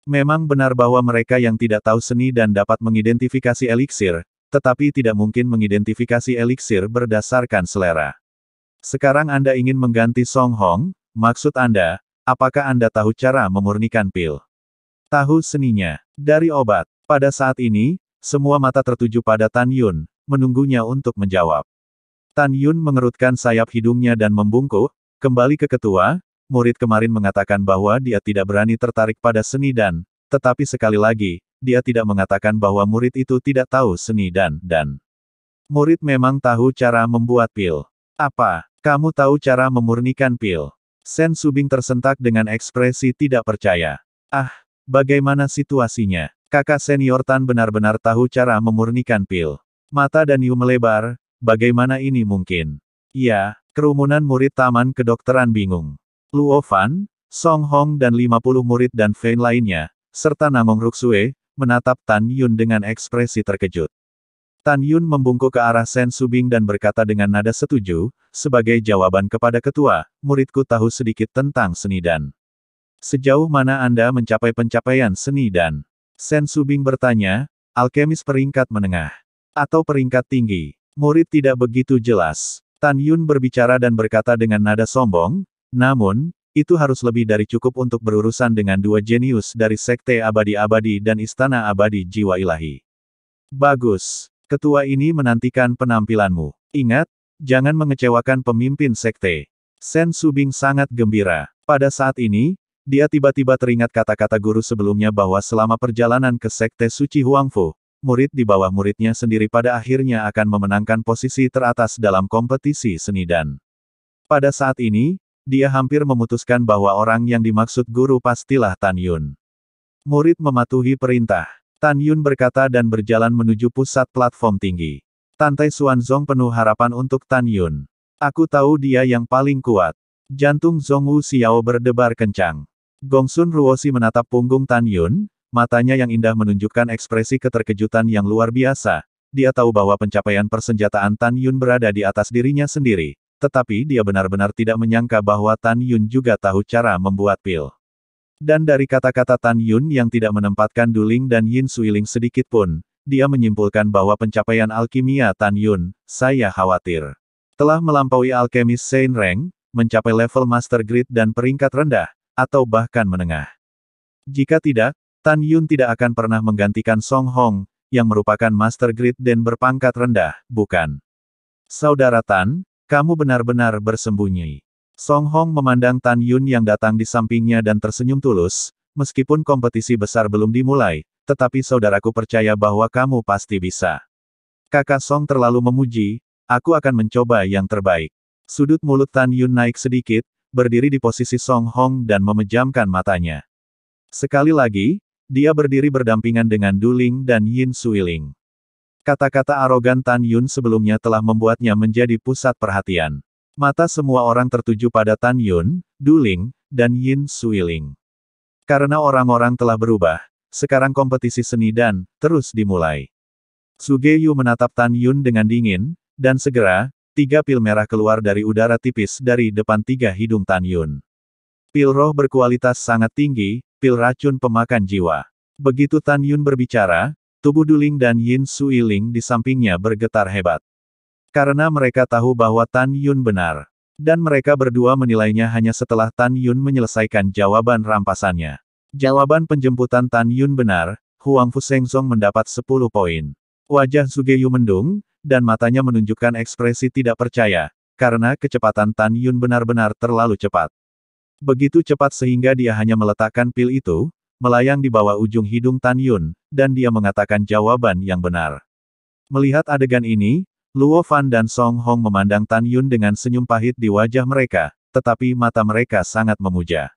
Memang benar bahwa mereka yang tidak tahu seni dan dapat mengidentifikasi eliksir, tetapi tidak mungkin mengidentifikasi eliksir berdasarkan selera. Sekarang Anda ingin mengganti Song Hong, maksud Anda, apakah Anda tahu cara memurnikan pil? Tahu seninya. Dari obat. Pada saat ini, semua mata tertuju pada Tan Yun, menunggunya untuk menjawab. Tan Yun mengerutkan sayap hidungnya dan membungkuk, kembali ke ketua, murid kemarin mengatakan bahwa dia tidak berani tertarik pada seni dan, tetapi sekali lagi, dia tidak mengatakan bahwa murid itu tidak tahu seni dan. Murid memang tahu cara membuat pil. Apa? Kamu tahu cara memurnikan pil? Sen Subing tersentak dengan ekspresi tidak percaya. Ah, bagaimana situasinya? Kakak senior Tan benar-benar tahu cara memurnikan pil. Mata dan Yu melebar, bagaimana ini mungkin? Ya, kerumunan murid taman kedokteran bingung. Luo Fan, Song Hong dan 50 murid dan Fein lainnya, serta Namong Ruksue, menatap Tan Yun dengan ekspresi terkejut. Tan Yun membungkuk ke arah Sen Subing dan berkata dengan nada setuju, sebagai jawaban kepada ketua, muridku tahu sedikit tentang seni dan. Sejauh mana Anda mencapai pencapaian seni dan? Sen Subing bertanya, alkemis peringkat menengah. Atau peringkat tinggi? Murid tidak begitu jelas. Tan Yun berbicara dan berkata dengan nada sombong, namun, itu harus lebih dari cukup untuk berurusan dengan dua jenius dari Sekte Abadi-Abadi dan Istana Abadi Jiwa Ilahi. Bagus. Ketua ini menantikan penampilanmu. Ingat, jangan mengecewakan pemimpin sekte. Sen Subing sangat gembira. Pada saat ini, dia tiba-tiba teringat kata-kata guru sebelumnya bahwa selama perjalanan ke Sekte Suci Huangfu, murid di bawah muridnya sendiri pada akhirnya akan memenangkan posisi teratas dalam kompetisi seni dan. Pada saat ini, dia hampir memutuskan bahwa orang yang dimaksud guru pastilah Tan Yun. Murid mematuhi perintah. Tan Yun berkata dan berjalan menuju pusat platform tinggi. Tantai Xuanzong penuh harapan untuk Tan Yun. Aku tahu dia yang paling kuat. Jantung Zhongwu Xiao berdebar kencang. Gongsun Ruoshi menatap punggung Tan Yun, matanya yang indah menunjukkan ekspresi keterkejutan yang luar biasa. Dia tahu bahwa pencapaian persenjataan Tan Yun berada di atas dirinya sendiri, tetapi dia benar-benar tidak menyangka bahwa Tan Yun juga tahu cara membuat pil. Dan dari kata-kata Tan Yun yang tidak menempatkan Duling dan Yin Suiling sedikit pun, dia menyimpulkan bahwa pencapaian alkimia Tan Yun, saya khawatir, telah melampaui alkemis Sein Reng, mencapai level Master Grade dan peringkat rendah, atau bahkan menengah. Jika tidak, Tan Yun tidak akan pernah menggantikan Song Hong, yang merupakan Master Grade dan berpangkat rendah, bukan? Saudara Tan, kamu benar-benar bersembunyi. Song Hong memandang Tan Yun yang datang di sampingnya dan tersenyum tulus, meskipun kompetisi besar belum dimulai, tetapi saudaraku percaya bahwa kamu pasti bisa. Kakak Song terlalu memuji, aku akan mencoba yang terbaik. Sudut mulut Tan Yun naik sedikit, berdiri di posisi Song Hong dan memejamkan matanya. Sekali lagi, dia berdiri berdampingan dengan Duling dan Yin Suiling. Kata-kata arogan Tan Yun sebelumnya telah membuatnya menjadi pusat perhatian. Mata semua orang tertuju pada Tan Yun, Duling, dan Yin Suiling. Karena orang-orang telah berubah, sekarang kompetisi seni dan terus dimulai. Sugeyu menatap Tan Yun dengan dingin, dan segera, 3 pil merah keluar dari udara tipis dari depan 3 hidung Tan Yun. Pil roh berkualitas sangat tinggi, pil racun pemakan jiwa. Begitu Tan Yun berbicara, tubuh Duling dan Yin Suiling di sampingnya bergetar hebat. Karena mereka tahu bahwa Tan Yun benar. Dan mereka berdua menilainya hanya setelah Tan Yun menyelesaikan jawaban rampasannya. Jawaban penjemputan Tan Yun benar, Huang Fushengzong mendapat 10 poin. Wajah Sugeyu mendung, dan matanya menunjukkan ekspresi tidak percaya, karena kecepatan Tan Yun benar-benar terlalu cepat. Begitu cepat sehingga dia hanya meletakkan pil itu, melayang di bawah ujung hidung Tan Yun, dan dia mengatakan jawaban yang benar. Melihat adegan ini, Luo Fan dan Song Hong memandang Tan Yun dengan senyum pahit di wajah mereka, tetapi mata mereka sangat memuja.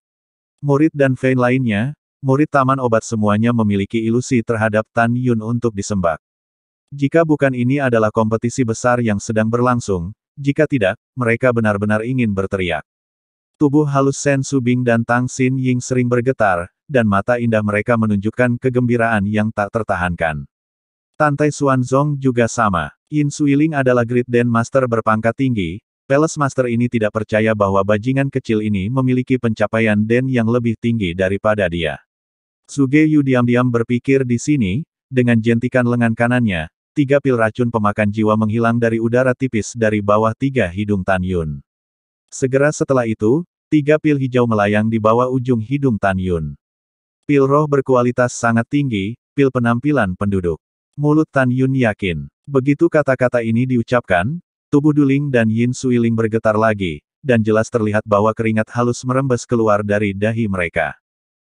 Murid dan Fein lainnya, murid taman obat semuanya memiliki ilusi terhadap Tan Yun untuk disembah. Jika bukan ini adalah kompetisi besar yang sedang berlangsung, jika tidak, mereka benar-benar ingin berteriak. Tubuh halus Sen Subing dan Tang Xin Ying sering bergetar, dan mata indah mereka menunjukkan kegembiraan yang tak tertahankan. Tantai Xuanzong juga sama. Yin Suiling adalah Great Den Master berpangkat tinggi. Palace Master ini tidak percaya bahwa bajingan kecil ini memiliki pencapaian Den yang lebih tinggi daripada dia. Sugeyu diam-diam berpikir di sini, dengan jentikan lengan kanannya, 3 pil racun pemakan jiwa menghilang dari udara tipis dari bawah 3 hidung Tan Yun. Segera setelah itu, 3 pil hijau melayang di bawah ujung hidung Tan Yun. Pil roh berkualitas sangat tinggi, pil penampilan penduduk. Mulut Tan Yun yakin. Begitu kata-kata ini diucapkan, tubuh Duling dan Yin Suiling bergetar lagi, dan jelas terlihat bahwa keringat halus merembes keluar dari dahi mereka.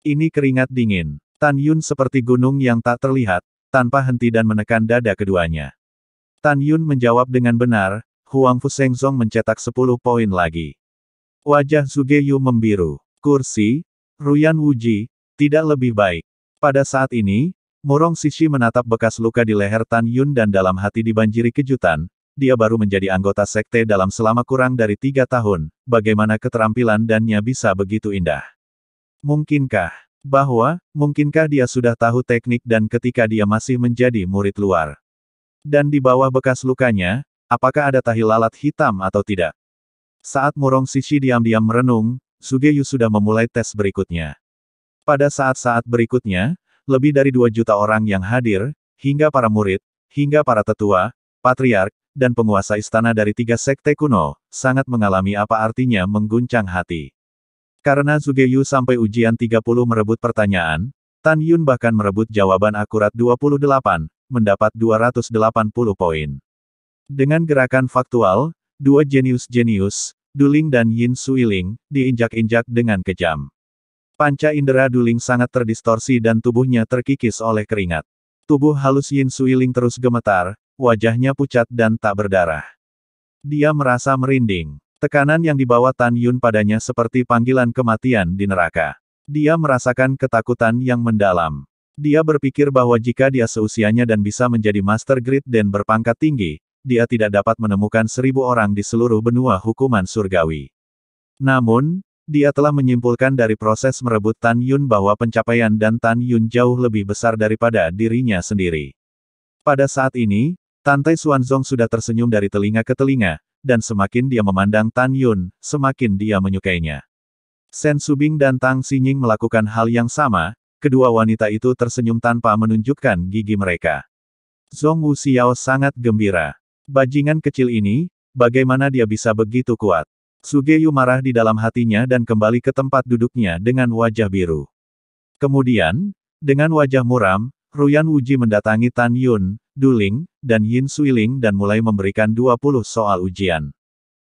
Ini keringat dingin. Tan Yun seperti gunung yang tak terlihat, tanpa henti dan menekan dada keduanya. Tan Yun menjawab dengan benar, Huang Fushengzong mencetak 10 poin lagi. Wajah Sugeyu membiru. Kursi, Ruyan Wuji, tidak lebih baik. Pada saat ini, Murong Sishi menatap bekas luka di leher Tan Yun dan dalam hati dibanjiri kejutan, dia baru menjadi anggota sekte dalam selama kurang dari 3 tahun, bagaimana keterampilan dannya bisa begitu indah. Mungkinkah dia sudah tahu teknik dan ketika dia masih menjadi murid luar? Dan di bawah bekas lukanya, apakah ada tahi lalat hitam atau tidak? Saat Murong Sishi diam-diam merenung, Sugeyu sudah memulai tes berikutnya. Pada saat-saat berikutnya, lebih dari 2 juta orang yang hadir, hingga para murid, hingga para tetua, patriark, dan penguasa istana dari 3 sekte kuno, sangat mengalami apa artinya mengguncang hati. Karena Sugeyu sampai ujian 30 merebut pertanyaan, Tan Yun bahkan merebut jawaban akurat 28, mendapat 280 poin. Dengan gerakan faktual, 2 jenius, Duling dan Yin Suiling, diinjak-injak dengan kejam. Panca indera Duling sangat terdistorsi dan tubuhnya terkikis oleh keringat. Tubuh halus Yin Suiling terus gemetar, wajahnya pucat dan tak berdarah. Dia merasa merinding. Tekanan yang dibawa Tan Yun padanya seperti panggilan kematian di neraka. Dia merasakan ketakutan yang mendalam. Dia berpikir bahwa jika dia seusianya dan bisa menjadi Master Grade dan berpangkat tinggi, dia tidak dapat menemukan 1000 orang di seluruh benua hukuman surgawi. Namun, dia telah menyimpulkan dari proses merebut Tan Yun bahwa pencapaian dan Tan Yun jauh lebih besar daripada dirinya sendiri. Pada saat ini, Tantai Xuanzong sudah tersenyum dari telinga ke telinga, dan semakin dia memandang Tan Yun, semakin dia menyukainya. Shen Subing dan Tang Xinying melakukan hal yang sama, kedua wanita itu tersenyum tanpa menunjukkan gigi mereka. Zhong Wuxiao sangat gembira. Bajingan kecil ini, bagaimana dia bisa begitu kuat? Sugeyu marah di dalam hatinya dan kembali ke tempat duduknya dengan wajah biru. Kemudian, dengan wajah muram, Ruyan Wuji mendatangi Tan Yun, Duling, dan Yin Suiling dan mulai memberikan 20 soal ujian.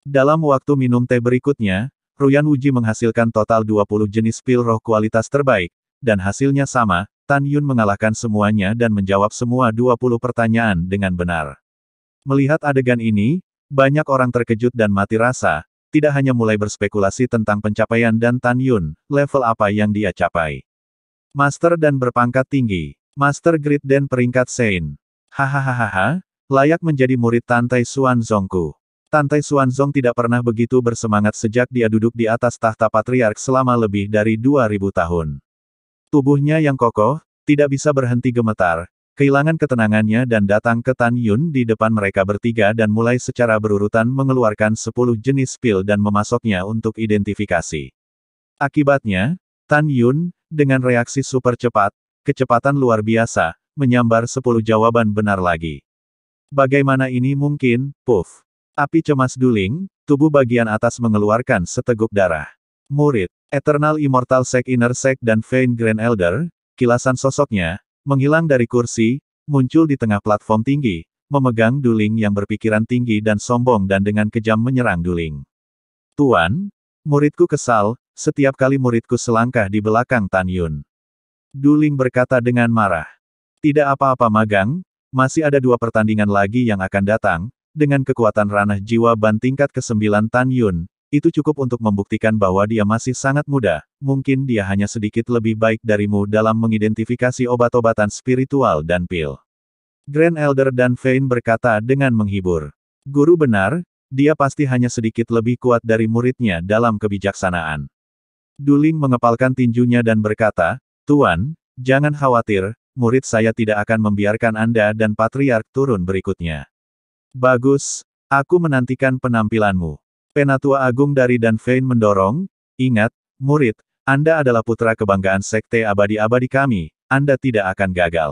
Dalam waktu minum teh berikutnya, Ruyan Wuji menghasilkan total 20 jenis pil roh kualitas terbaik, dan hasilnya sama, Tan Yun mengalahkan semuanya dan menjawab semua 20 pertanyaan dengan benar. Melihat adegan ini, banyak orang terkejut dan mati rasa, tidak hanya mulai berspekulasi tentang pencapaian dan Tan Yun, level apa yang dia capai. Master dan berpangkat tinggi. Master Grid dan peringkat Sein. Hahaha, layak menjadi murid Tantai Xuanzongku. Tantai Xuanzong tidak pernah begitu bersemangat sejak dia duduk di atas tahta patriark selama lebih dari 2000 tahun. Tubuhnya yang kokoh, tidak bisa berhenti gemetar, kehilangan ketenangannya dan datang ke Tan Yun di depan mereka bertiga dan mulai secara berurutan mengeluarkan 10 jenis pil dan memasoknya untuk identifikasi. Akibatnya, Tan Yun, dengan reaksi super cepat, kecepatan luar biasa, menyambar 10 jawaban benar lagi. Bagaimana ini mungkin, Puff? Api cemas Duling, tubuh bagian atas mengeluarkan seteguk darah. Murid, Eternal Immortal Sect Inner Sect dan Vein Grand Elder, kilasan sosoknya, menghilang dari kursi, muncul di tengah platform tinggi, memegang Duling yang berpikiran tinggi dan sombong dan dengan kejam menyerang Duling. Tuan, muridku kesal, setiap kali muridku selangkah di belakang Tan Yun. Duling berkata dengan marah. Tidak apa-apa Magang, masih ada 2 pertandingan lagi yang akan datang, dengan kekuatan ranah jiwa ban tingkat ke-9 Tan Yun, itu cukup untuk membuktikan bahwa dia masih sangat muda, mungkin dia hanya sedikit lebih baik darimu dalam mengidentifikasi obat-obatan spiritual dan pil. Grand Elder dan Vein berkata dengan menghibur. Guru benar, dia pasti hanya sedikit lebih kuat dari muridnya dalam kebijaksanaan. Duling mengepalkan tinjunya dan berkata, Tuan, jangan khawatir, murid saya tidak akan membiarkan Anda dan Patriark turun berikutnya. Bagus, aku menantikan penampilanmu. Penatua Agung dari Dan Vein mendorong, ingat, murid, Anda adalah putra kebanggaan Sekte Abadi-Abadi kami, Anda tidak akan gagal.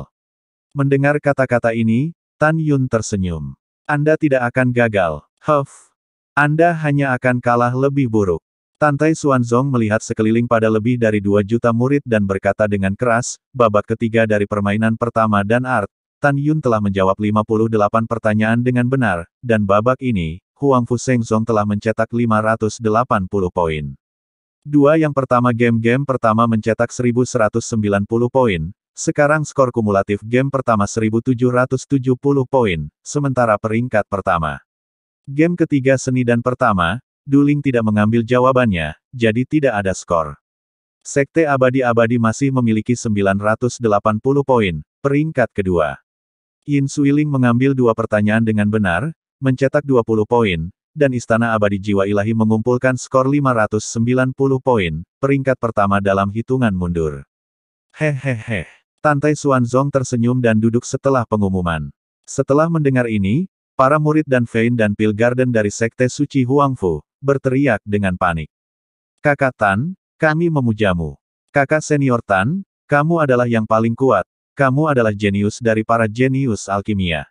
Mendengar kata-kata ini, Tan Yun tersenyum. Anda tidak akan gagal, Huff. Anda hanya akan kalah lebih buruk. Tantai Xuanzong melihat sekeliling pada lebih dari 2 juta murid dan berkata dengan keras, babak ketiga dari permainan pertama dan art, Tan Yun telah menjawab 58 pertanyaan dengan benar, dan babak ini, Huang Fu Shengzong telah mencetak 580 poin. Yang pertama game pertama mencetak 1190 poin, sekarang skor kumulatif game pertama 1770 poin, sementara peringkat pertama. Game ketiga seni dan pertama, Duling tidak mengambil jawabannya, jadi tidak ada skor. Sekte Abadi-Abadi masih memiliki 980 poin, peringkat kedua. Yin Suiling mengambil 2 pertanyaan dengan benar, mencetak 20 poin, dan Istana Abadi Jiwa Ilahi mengumpulkan skor 590 poin, peringkat pertama dalam hitungan mundur. Hehehe. Tantai Xuanzong tersenyum dan duduk setelah pengumuman. Setelah mendengar ini, para murid dan Vein dan Pil Garden dari Sekte Suci Huangfu, berteriak dengan panik. Kakak Tan, kami memujamu. Kakak senior Tan, kamu adalah yang paling kuat, kamu adalah jenius dari para jenius alkimia.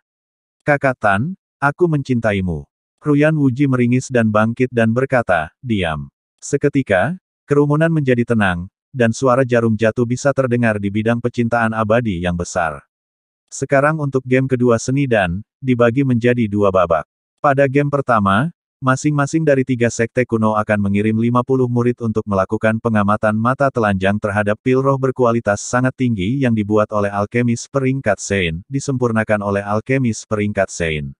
Kakak Tan, aku mencintaimu. Ruyan Wuji meringis dan bangkit dan berkata, diam. Seketika, kerumunan menjadi tenang, dan suara jarum jatuh bisa terdengar di bidang pecintaan abadi yang besar. Sekarang untuk game kedua seni dan, dibagi menjadi 2 babak. Pada game pertama, masing-masing dari 3 sekte kuno akan mengirim 50 murid untuk melakukan pengamatan mata telanjang terhadap pil roh berkualitas sangat tinggi yang dibuat oleh alkemis peringkat Sein, disempurnakan oleh alkemis peringkat Sein.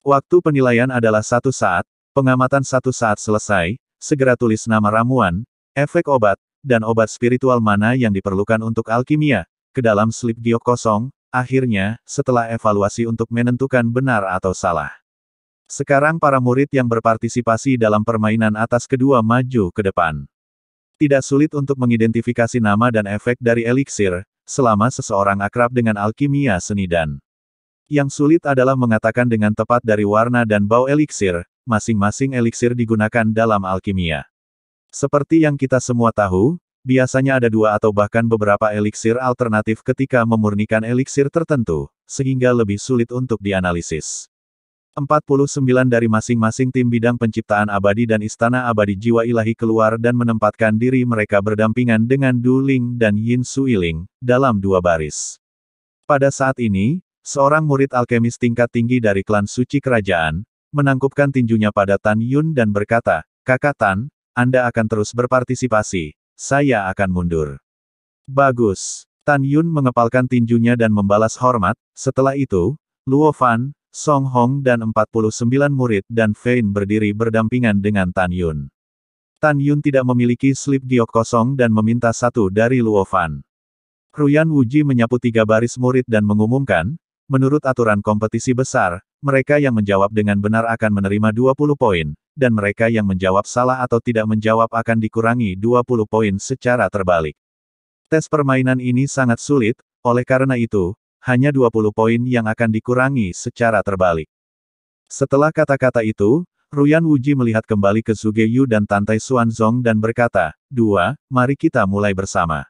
Waktu penilaian adalah 1 saat, pengamatan 1 saat selesai, segera tulis nama ramuan, efek obat, dan obat spiritual mana yang diperlukan untuk alkimia, ke dalam slip giok kosong, akhirnya, setelah evaluasi untuk menentukan benar atau salah. Sekarang para murid yang berpartisipasi dalam permainan atas kedua maju ke depan. Tidak sulit untuk mengidentifikasi nama dan efek dari eliksir, selama seseorang akrab dengan alkimia seni dan. Yang sulit adalah mengatakan dengan tepat dari warna dan bau eliksir, masing-masing eliksir digunakan dalam alkimia. Seperti yang kita semua tahu, biasanya ada dua atau bahkan beberapa eliksir alternatif ketika memurnikan eliksir tertentu, sehingga lebih sulit untuk dianalisis. 49 dari masing-masing tim bidang penciptaan abadi dan istana abadi jiwa ilahi keluar dan menempatkan diri mereka berdampingan dengan Du Ling dan Yin Suiling, dalam dua baris. Pada saat ini, seorang murid alkemis tingkat tinggi dari klan suci kerajaan, menangkupkan tinjunya pada Tan Yun dan berkata, "Kakak Tan, Anda akan terus berpartisipasi, saya akan mundur." Bagus. Tan Yun mengepalkan tinjunya dan membalas hormat. Setelah itu, Luo Fan, Song Hong dan 49 murid dan Fein berdiri berdampingan dengan Tan Yun. Tan Yun tidak memiliki slip giok kosong dan meminta satu dari Luo Fan. Ruyan Wuji menyapu 3 baris murid dan mengumumkan, menurut aturan kompetisi besar, mereka yang menjawab dengan benar akan menerima 20 poin, dan mereka yang menjawab salah atau tidak menjawab akan dikurangi 20 poin secara terbalik. Tes permainan ini sangat sulit, oleh karena itu, hanya 20 poin yang akan dikurangi secara terbalik. Setelah kata-kata itu, Ruyan Wuji melihat kembali ke Zhuge Yu dan Tantai Xuanzong dan berkata, "Dua, mari kita mulai bersama."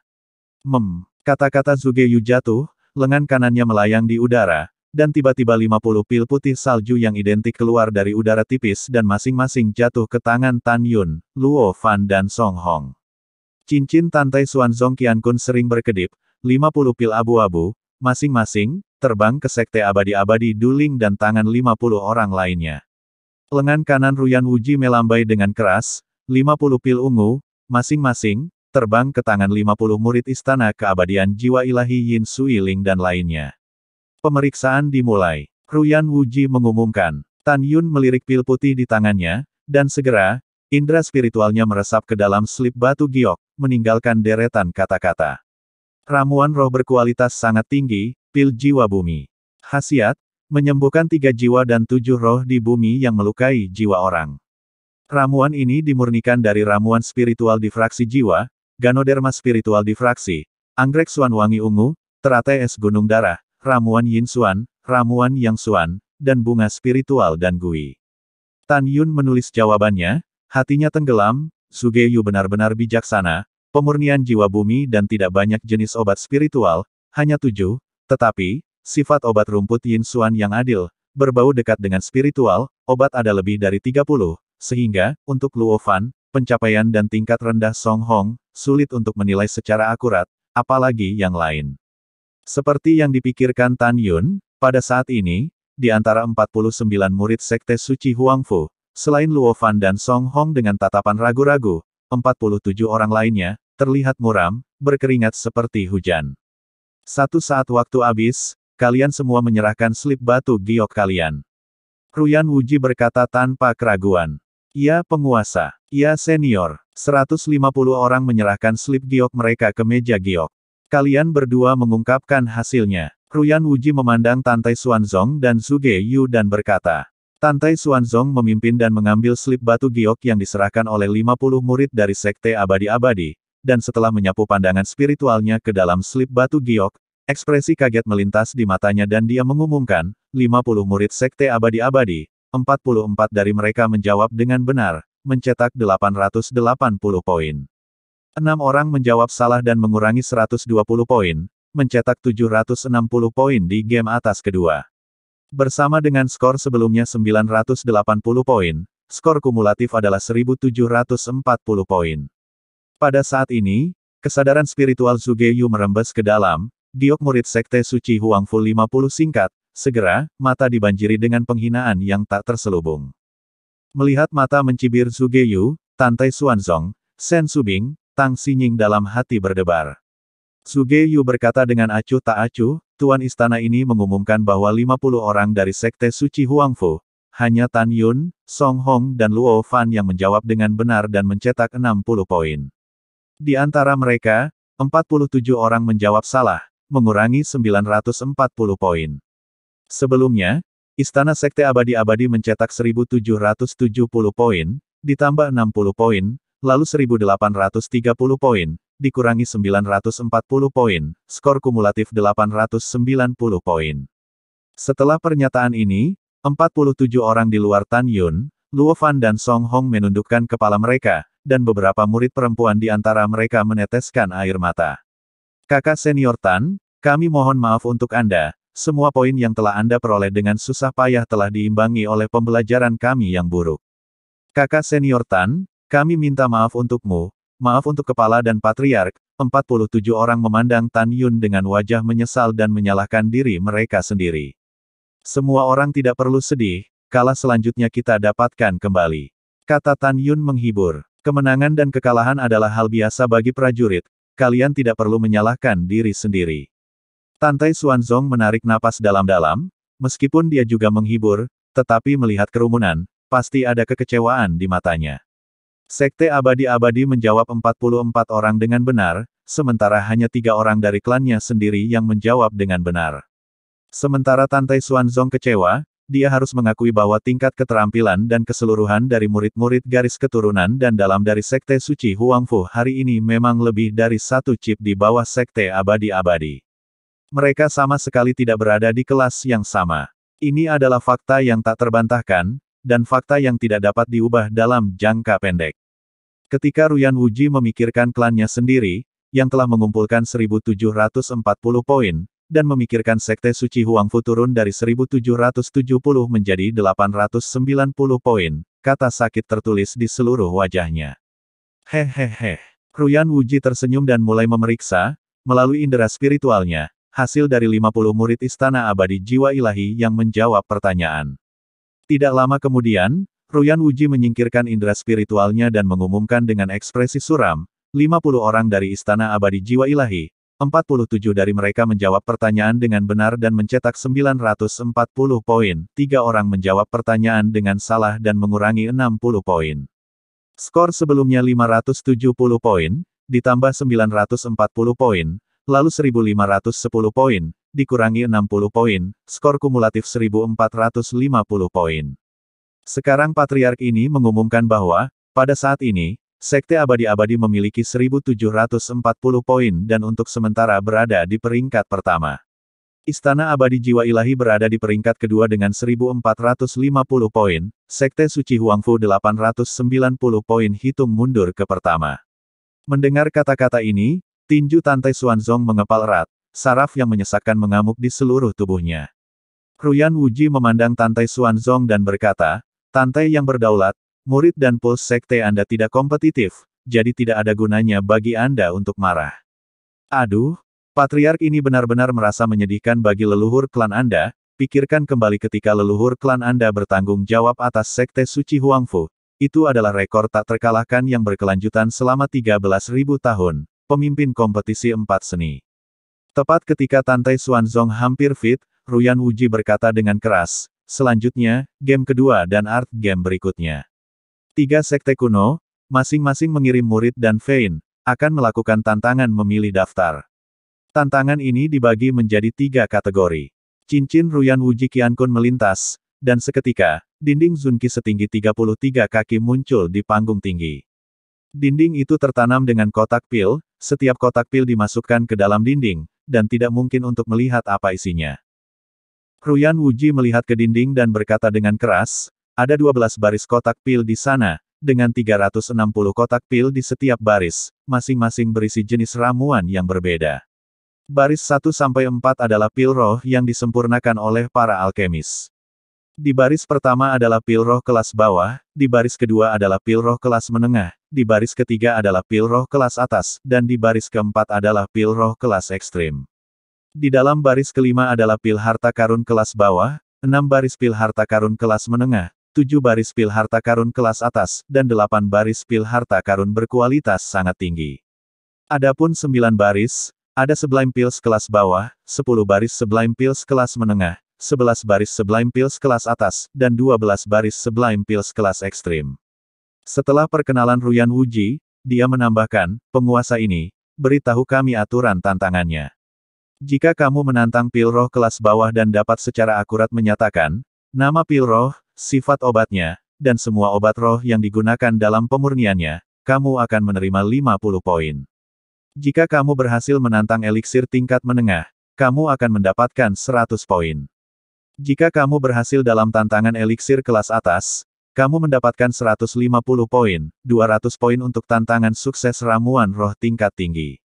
Kata-kata Zhuge Yu jatuh, lengan kanannya melayang di udara, dan tiba-tiba 50 pil putih salju yang identik keluar dari udara tipis dan masing-masing jatuh ke tangan Tan Yun, Luo Fan dan Song Hong. Cincin Tantai Xuanzong Qiankun sering berkedip, 50 pil abu-abu, masing-masing, terbang ke sekte abadi-abadi Du Ling dan tangan 50 orang lainnya. Lengan kanan Ruyan Wuji melambai dengan keras, 50 pil ungu, masing-masing, terbang ke tangan 50 murid istana keabadian jiwa ilahi Yin Suiling dan lainnya. Pemeriksaan dimulai. Ruyan Wuji mengumumkan. Tan Yun melirik pil putih di tangannya, dan segera, indera spiritualnya meresap ke dalam slip batu giok, meninggalkan deretan kata-kata. Ramuan roh berkualitas sangat tinggi, pil jiwa bumi. Khasiat, menyembuhkan 3 jiwa dan 7 roh di bumi yang melukai jiwa orang. Ramuan ini dimurnikan dari ramuan spiritual difraksi jiwa, Ganoderma spiritual difraksi, anggrek suan wangi ungu, teratai es gunung darah, ramuan Yin Xuan, ramuan Yang Xuan, dan bunga spiritual dan gui. Tan Yun menulis jawabannya, hatinya tenggelam, Zhuge Yu benar-benar bijaksana, pemurnian jiwa bumi dan tidak banyak jenis obat spiritual, hanya 7, tetapi, sifat obat rumput Yin Xuan yang adil, berbau dekat dengan spiritual, obat ada lebih dari 30, sehingga, untuk Luo Fan, pencapaian dan tingkat rendah Song Hong, sulit untuk menilai secara akurat, apalagi yang lain. Seperti yang dipikirkan Tan Yun, pada saat ini, di antara 49 murid Sekte Suci Huangfu, selain Luo Fan dan Song Hong dengan tatapan ragu-ragu, 47 orang lainnya, terlihat muram, berkeringat seperti hujan. Satu saat waktu habis, kalian semua menyerahkan slip batu giok kalian. Ruyan Wuji berkata tanpa keraguan. Ya penguasa, ya senior, 150 orang menyerahkan slip giok mereka ke meja giok. Kalian berdua mengungkapkan hasilnya. Ruyan Wuji memandang Tantai Xuanzong dan Zhuge Yu dan berkata. Tantai Xuanzong memimpin dan mengambil slip batu giok yang diserahkan oleh 50 murid dari Sekte Abadi-Abadi, dan setelah menyapu pandangan spiritualnya ke dalam slip batu giok, ekspresi kaget melintas di matanya dan dia mengumumkan, 50 murid Sekte Abadi-Abadi, 44 dari mereka menjawab dengan benar, mencetak 880 poin. 6 orang menjawab salah dan mengurangi 120 poin, mencetak 760 poin di game atas kedua. Bersama dengan skor sebelumnya 980 poin, skor kumulatif adalah 1740 poin. Pada saat ini, kesadaran spiritual Zhuge Yu merembes ke dalam, giok murid Sekte Suci Huangfu 50 singkat, segera, mata dibanjiri dengan penghinaan yang tak terselubung. Melihat mata mencibir Zhuge Yu, Tantai Xuanzong, Shen Subing, Tang Xinying dalam hati berdebar. Zhuge Yu berkata dengan acuh tak acuh, Tuan Istana ini mengumumkan bahwa 50 orang dari Sekte Suci Huangfu, hanya Tan Yun, Song Hong dan Luo Fan yang menjawab dengan benar dan mencetak 60 poin. Di antara mereka, 47 orang menjawab salah, mengurangi 940 poin. Sebelumnya, Istana Sekte Abadi-Abadi mencetak 1770 poin, ditambah 60 poin, lalu 1830 poin, dikurangi 940 poin, skor kumulatif 890 poin. Setelah pernyataan ini, 47 orang di luar Tan Yun, Luo Fan dan Song Hong menundukkan kepala mereka, dan beberapa murid perempuan di antara mereka meneteskan air mata. Kakak senior Tan, kami mohon maaf untuk Anda, semua poin yang telah Anda peroleh dengan susah payah telah diimbangi oleh pembelajaran kami yang buruk. Kakak senior Tan, kami minta maaf untukmu, maaf untuk kepala dan patriark. 47 orang memandang Tan Yun dengan wajah menyesal dan menyalahkan diri mereka sendiri. Semua orang tidak perlu sedih, kalah selanjutnya kita dapatkan kembali. Kata Tan Yun menghibur. Kemenangan dan kekalahan adalah hal biasa bagi prajurit, kalian tidak perlu menyalahkan diri sendiri. Tantai Xuanzong menarik napas dalam-dalam, meskipun dia juga menghibur, tetapi melihat kerumunan, pasti ada kekecewaan di matanya. Sekte Abadi-Abadi menjawab 44 orang dengan benar, sementara hanya 3 orang dari klannya sendiri yang menjawab dengan benar. Sementara Tantai Xuanzong kecewa, dia harus mengakui bahwa tingkat keterampilan dan keseluruhan dari murid-murid garis keturunan dan dalam dari Sekte Suci Huangfu hari ini memang lebih dari 1 chip di bawah Sekte Abadi-Abadi. Mereka sama sekali tidak berada di kelas yang sama. Ini adalah fakta yang tak terbantahkan, dan fakta yang tidak dapat diubah dalam jangka pendek. Ketika Ruyan Wuji memikirkan klannya sendiri, yang telah mengumpulkan 1740 poin, dan memikirkan Sekte Suci Huangfu turun dari 1770 menjadi 890 poin, kata sakit tertulis di seluruh wajahnya. Hehehe. Ruyan Wuji tersenyum dan mulai memeriksa, melalui indera spiritualnya, hasil dari 50 murid Istana Abadi Jiwa Ilahi yang menjawab pertanyaan. Tidak lama kemudian, Ruyan Wuji menyingkirkan indera spiritualnya dan mengumumkan dengan ekspresi suram, 50 orang dari Istana Abadi Jiwa Ilahi, 47 dari mereka menjawab pertanyaan dengan benar dan mencetak 940 poin, 3 orang menjawab pertanyaan dengan salah dan mengurangi 60 poin. Skor sebelumnya 570 poin, ditambah 940 poin, lalu 1510 poin, dikurangi 60 poin, skor kumulatif 1450 poin. Sekarang Patriark ini mengumumkan bahwa, pada saat ini, Sekte Abadi-Abadi memiliki 1740 poin dan untuk sementara berada di peringkat pertama. Istana Abadi Jiwa Ilahi berada di peringkat kedua dengan 1450 poin, Sekte Suci Huangfu 890 poin hitung mundur ke pertama. Mendengar kata-kata ini, tinju Tantai Xuanzong mengepal erat, saraf yang menyesakkan mengamuk di seluruh tubuhnya. Ruyan Wuji memandang Tantai Xuanzong dan berkata, Tantai yang berdaulat, murid dan puls sekte Anda tidak kompetitif, jadi tidak ada gunanya bagi Anda untuk marah. Aduh, Patriark ini benar-benar merasa menyedihkan bagi leluhur klan Anda, pikirkan kembali ketika leluhur klan Anda bertanggung jawab atas Sekte Suci Huangfu. Itu adalah rekor tak terkalahkan yang berkelanjutan selama 13.000 tahun, pemimpin kompetisi 4 seni. Tepat ketika Tantai Xuanzong hampir fit, Ruyan Wuji berkata dengan keras, selanjutnya, game kedua dan art game berikutnya. 3 sekte kuno, masing-masing mengirim murid dan Fein, akan melakukan tantangan memilih daftar. Tantangan ini dibagi menjadi 3 kategori. Cincin Ruyan Wuji Qiankun melintas, dan seketika, dinding Zunqi setinggi 33 kaki muncul di panggung tinggi. Dinding itu tertanam dengan kotak pil, setiap kotak pil dimasukkan ke dalam dinding, dan tidak mungkin untuk melihat apa isinya. Ruyan Wuji melihat ke dinding dan berkata dengan keras, ada 12 baris kotak pil di sana, dengan 360 kotak pil di setiap baris, masing-masing berisi jenis ramuan yang berbeda. Baris 1-4 adalah pil roh yang disempurnakan oleh para alkemis. Di baris pertama adalah pil roh kelas bawah, di baris kedua adalah pil roh kelas menengah, di baris ketiga adalah pil roh kelas atas, dan di baris keempat adalah pil roh kelas ekstrim. Di dalam baris kelima adalah pil harta karun kelas bawah, 6 baris pil harta karun kelas menengah, 7 baris pil harta karun kelas atas, dan 8 baris pil harta karun berkualitas sangat tinggi. Adapun 9 baris, ada Sublime Pills kelas bawah, 10 baris Sublime Pills kelas menengah, 11 baris Sublime Pills kelas atas, dan 12 baris Sublime Pills kelas ekstrim. Setelah perkenalan Ruyan Wuji, dia menambahkan, penguasa ini, beritahu kami aturan tantangannya. Jika kamu menantang pil roh kelas bawah dan dapat secara akurat menyatakan, Nama pil roh, sifat obatnya, dan semua obat roh yang digunakan dalam pemurniannya, kamu akan menerima 50 poin. Jika kamu berhasil menantang eliksir tingkat menengah, kamu akan mendapatkan 100 poin. Jika kamu berhasil dalam tantangan eliksir kelas atas, kamu mendapatkan 150 poin, 200 poin untuk tantangan sukses ramuan roh tingkat tinggi.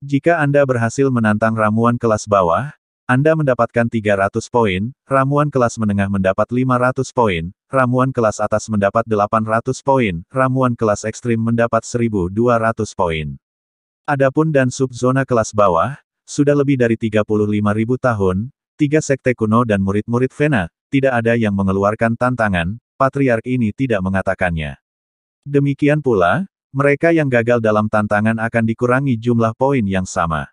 Jika Anda berhasil menantang ramuan kelas bawah, Anda mendapatkan 300 poin, ramuan kelas menengah mendapat 500 poin, ramuan kelas atas mendapat 800 poin, ramuan kelas ekstrim mendapat 1200 poin. Adapun dan subzona kelas bawah, sudah lebih dari 35.000 tahun, 3 sekte kuno dan murid-murid Vena, tidak ada yang mengeluarkan tantangan, patriark ini tidak mengatakannya. Demikian pula, mereka yang gagal dalam tantangan akan dikurangi jumlah poin yang sama.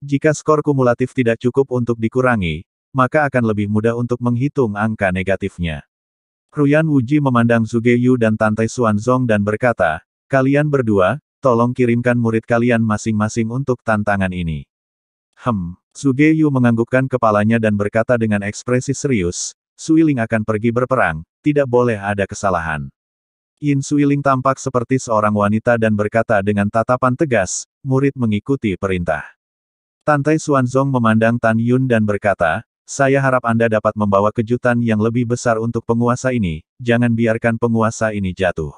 Jika skor kumulatif tidak cukup untuk dikurangi, maka akan lebih mudah untuk menghitung angka negatifnya. Ruyan Wuji memandang Zhuge Yu dan Tantai Xuanzong dan berkata, kalian berdua, tolong kirimkan murid kalian masing-masing untuk tantangan ini. Zhuge Yu menganggukkan kepalanya dan berkata dengan ekspresi serius, Suiling akan pergi berperang, tidak boleh ada kesalahan. Yin Suiling tampak seperti seorang wanita dan berkata dengan tatapan tegas, murid mengikuti perintah. Tantai Xuanzong memandang Tan Yun dan berkata, saya harap Anda dapat membawa kejutan yang lebih besar untuk penguasa ini, jangan biarkan penguasa ini jatuh.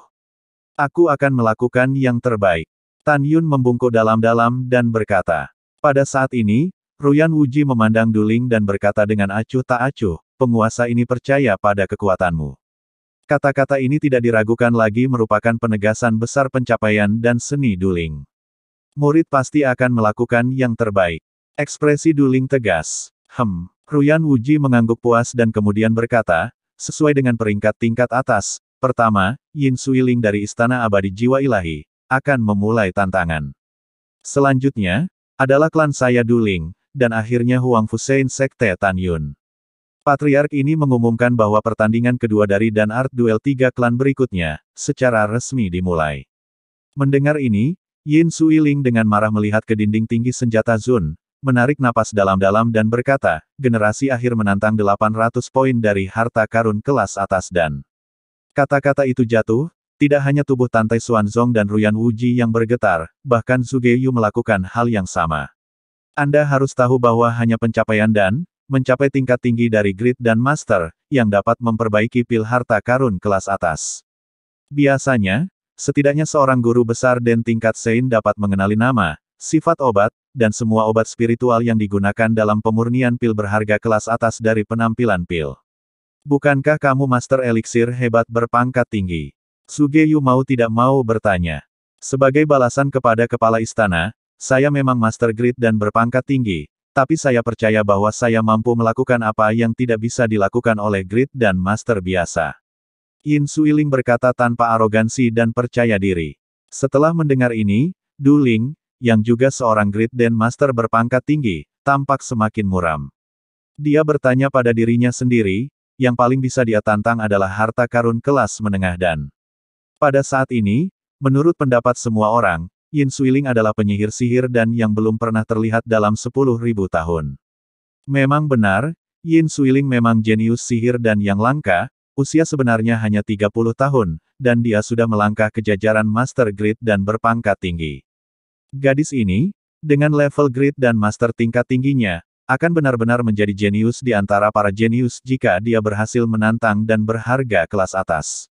Aku akan melakukan yang terbaik. Tan Yun membungkuk dalam-dalam dan berkata, pada saat ini, Ruyan Wuji memandang Duling dan berkata dengan acuh tak acuh, penguasa ini percaya pada kekuatanmu. Kata-kata ini tidak diragukan lagi merupakan penegasan besar pencapaian dan seni Duling. Murid pasti akan melakukan yang terbaik. Ekspresi Duling tegas. Ruyan Wuji mengangguk puas dan kemudian berkata, sesuai dengan peringkat tingkat atas, pertama, Yin Suiling dari Istana Abadi Jiwa Ilahi, akan memulai tantangan. Selanjutnya, adalah klan saya Duling, dan akhirnya Huang Fusein Sekte Tan Yun. Patriark ini mengumumkan bahwa pertandingan kedua dari Dan Art Duel 3 klan berikutnya, secara resmi dimulai. Mendengar ini, Yin Suiling dengan marah melihat ke dinding tinggi senjata Zun, menarik napas dalam-dalam dan berkata, generasi akhir menantang 800 poin dari harta karun kelas atas dan. Kata-kata itu jatuh, tidak hanya tubuh Tantai Xuanzong dan Ruyan Wuji yang bergetar, bahkan Zhuge Yu melakukan hal yang sama. Anda harus tahu bahwa hanya pencapaian dan, mencapai tingkat tinggi dari Grid dan Master, yang dapat memperbaiki pil harta karun kelas atas. Biasanya, setidaknya seorang guru besar dan tingkat Sein dapat mengenali nama, sifat obat, dan semua obat spiritual yang digunakan dalam pemurnian pil berharga kelas atas dari penampilan pil. Bukankah kamu Master Eliksir hebat berpangkat tinggi? Zhuge Yu mau tidak mau bertanya. Sebagai balasan kepada kepala istana, saya memang Master Grid dan berpangkat tinggi, tapi saya percaya bahwa saya mampu melakukan apa yang tidak bisa dilakukan oleh Grid dan Master biasa. Yin Suiling berkata tanpa arogansi dan percaya diri. Setelah mendengar ini, Duling, yang juga seorang Grid dan Master berpangkat tinggi, tampak semakin muram. Dia bertanya pada dirinya sendiri, yang paling bisa dia tantang adalah harta karun kelas menengah dan. Pada saat ini, menurut pendapat semua orang, Yin Suiling adalah penyihir sihir dan yang belum pernah terlihat dalam 10.000 tahun. Memang benar, Yin Suiling memang jenius sihir dan yang langka, usia sebenarnya hanya 30 tahun, dan dia sudah melangkah ke jajaran Master Grid dan berpangkat tinggi. Gadis ini, dengan level Grid dan Master tingkat tingginya, akan benar-benar menjadi jenius di antara para jenius jika dia berhasil menantang dan berharga kelas atas.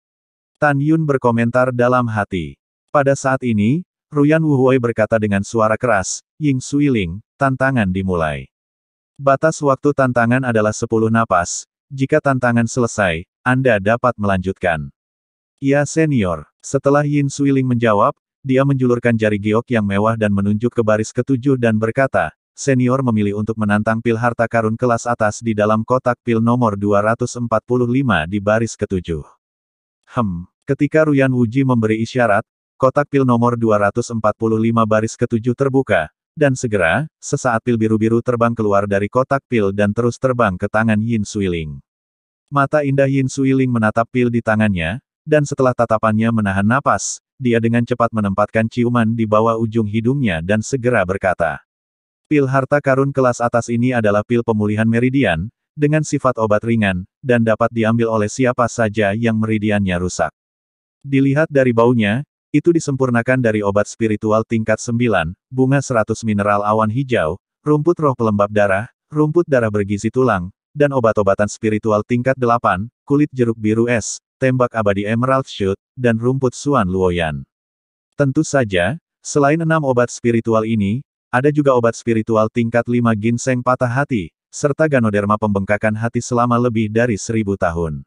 Tan Yun berkomentar dalam hati. Pada saat ini, Ruyan Wuhui berkata dengan suara keras, Yin Suiling, tantangan dimulai. Batas waktu tantangan adalah 10 napas, jika tantangan selesai, Anda dapat melanjutkan. Ya senior, setelah Yin Suiling menjawab, dia menjulurkan jari giok yang mewah dan menunjuk ke baris ketujuh dan berkata, senior memilih untuk menantang pil harta karun kelas atas di dalam kotak pil nomor 245 di baris ketujuh. Ketika Ruyan Wuji memberi isyarat, kotak pil nomor 245 baris ketujuh terbuka, dan segera, sesaat pil biru-biru terbang keluar dari kotak pil dan terus terbang ke tangan Yin Suiling. Mata indah Yin Suiling menatap pil di tangannya, dan setelah tatapannya menahan napas, dia dengan cepat menempatkan ciuman di bawah ujung hidungnya dan segera berkata, pil harta karun kelas atas ini adalah pil pemulihan meridian, dengan sifat obat ringan, dan dapat diambil oleh siapa saja yang meridiannya rusak. Dilihat dari baunya, itu disempurnakan dari obat spiritual tingkat 9, bunga 100 mineral awan hijau, rumput roh pelembab darah, rumput darah bergizi tulang, dan obat-obatan spiritual tingkat 8, kulit jeruk biru es, tembak abadi emerald shoot, dan rumput suan luoyan. Tentu saja, selain 6 obat spiritual ini, ada juga obat spiritual tingkat 5 ginseng patah hati, serta ganoderma pembengkakan hati selama lebih dari 1000 tahun.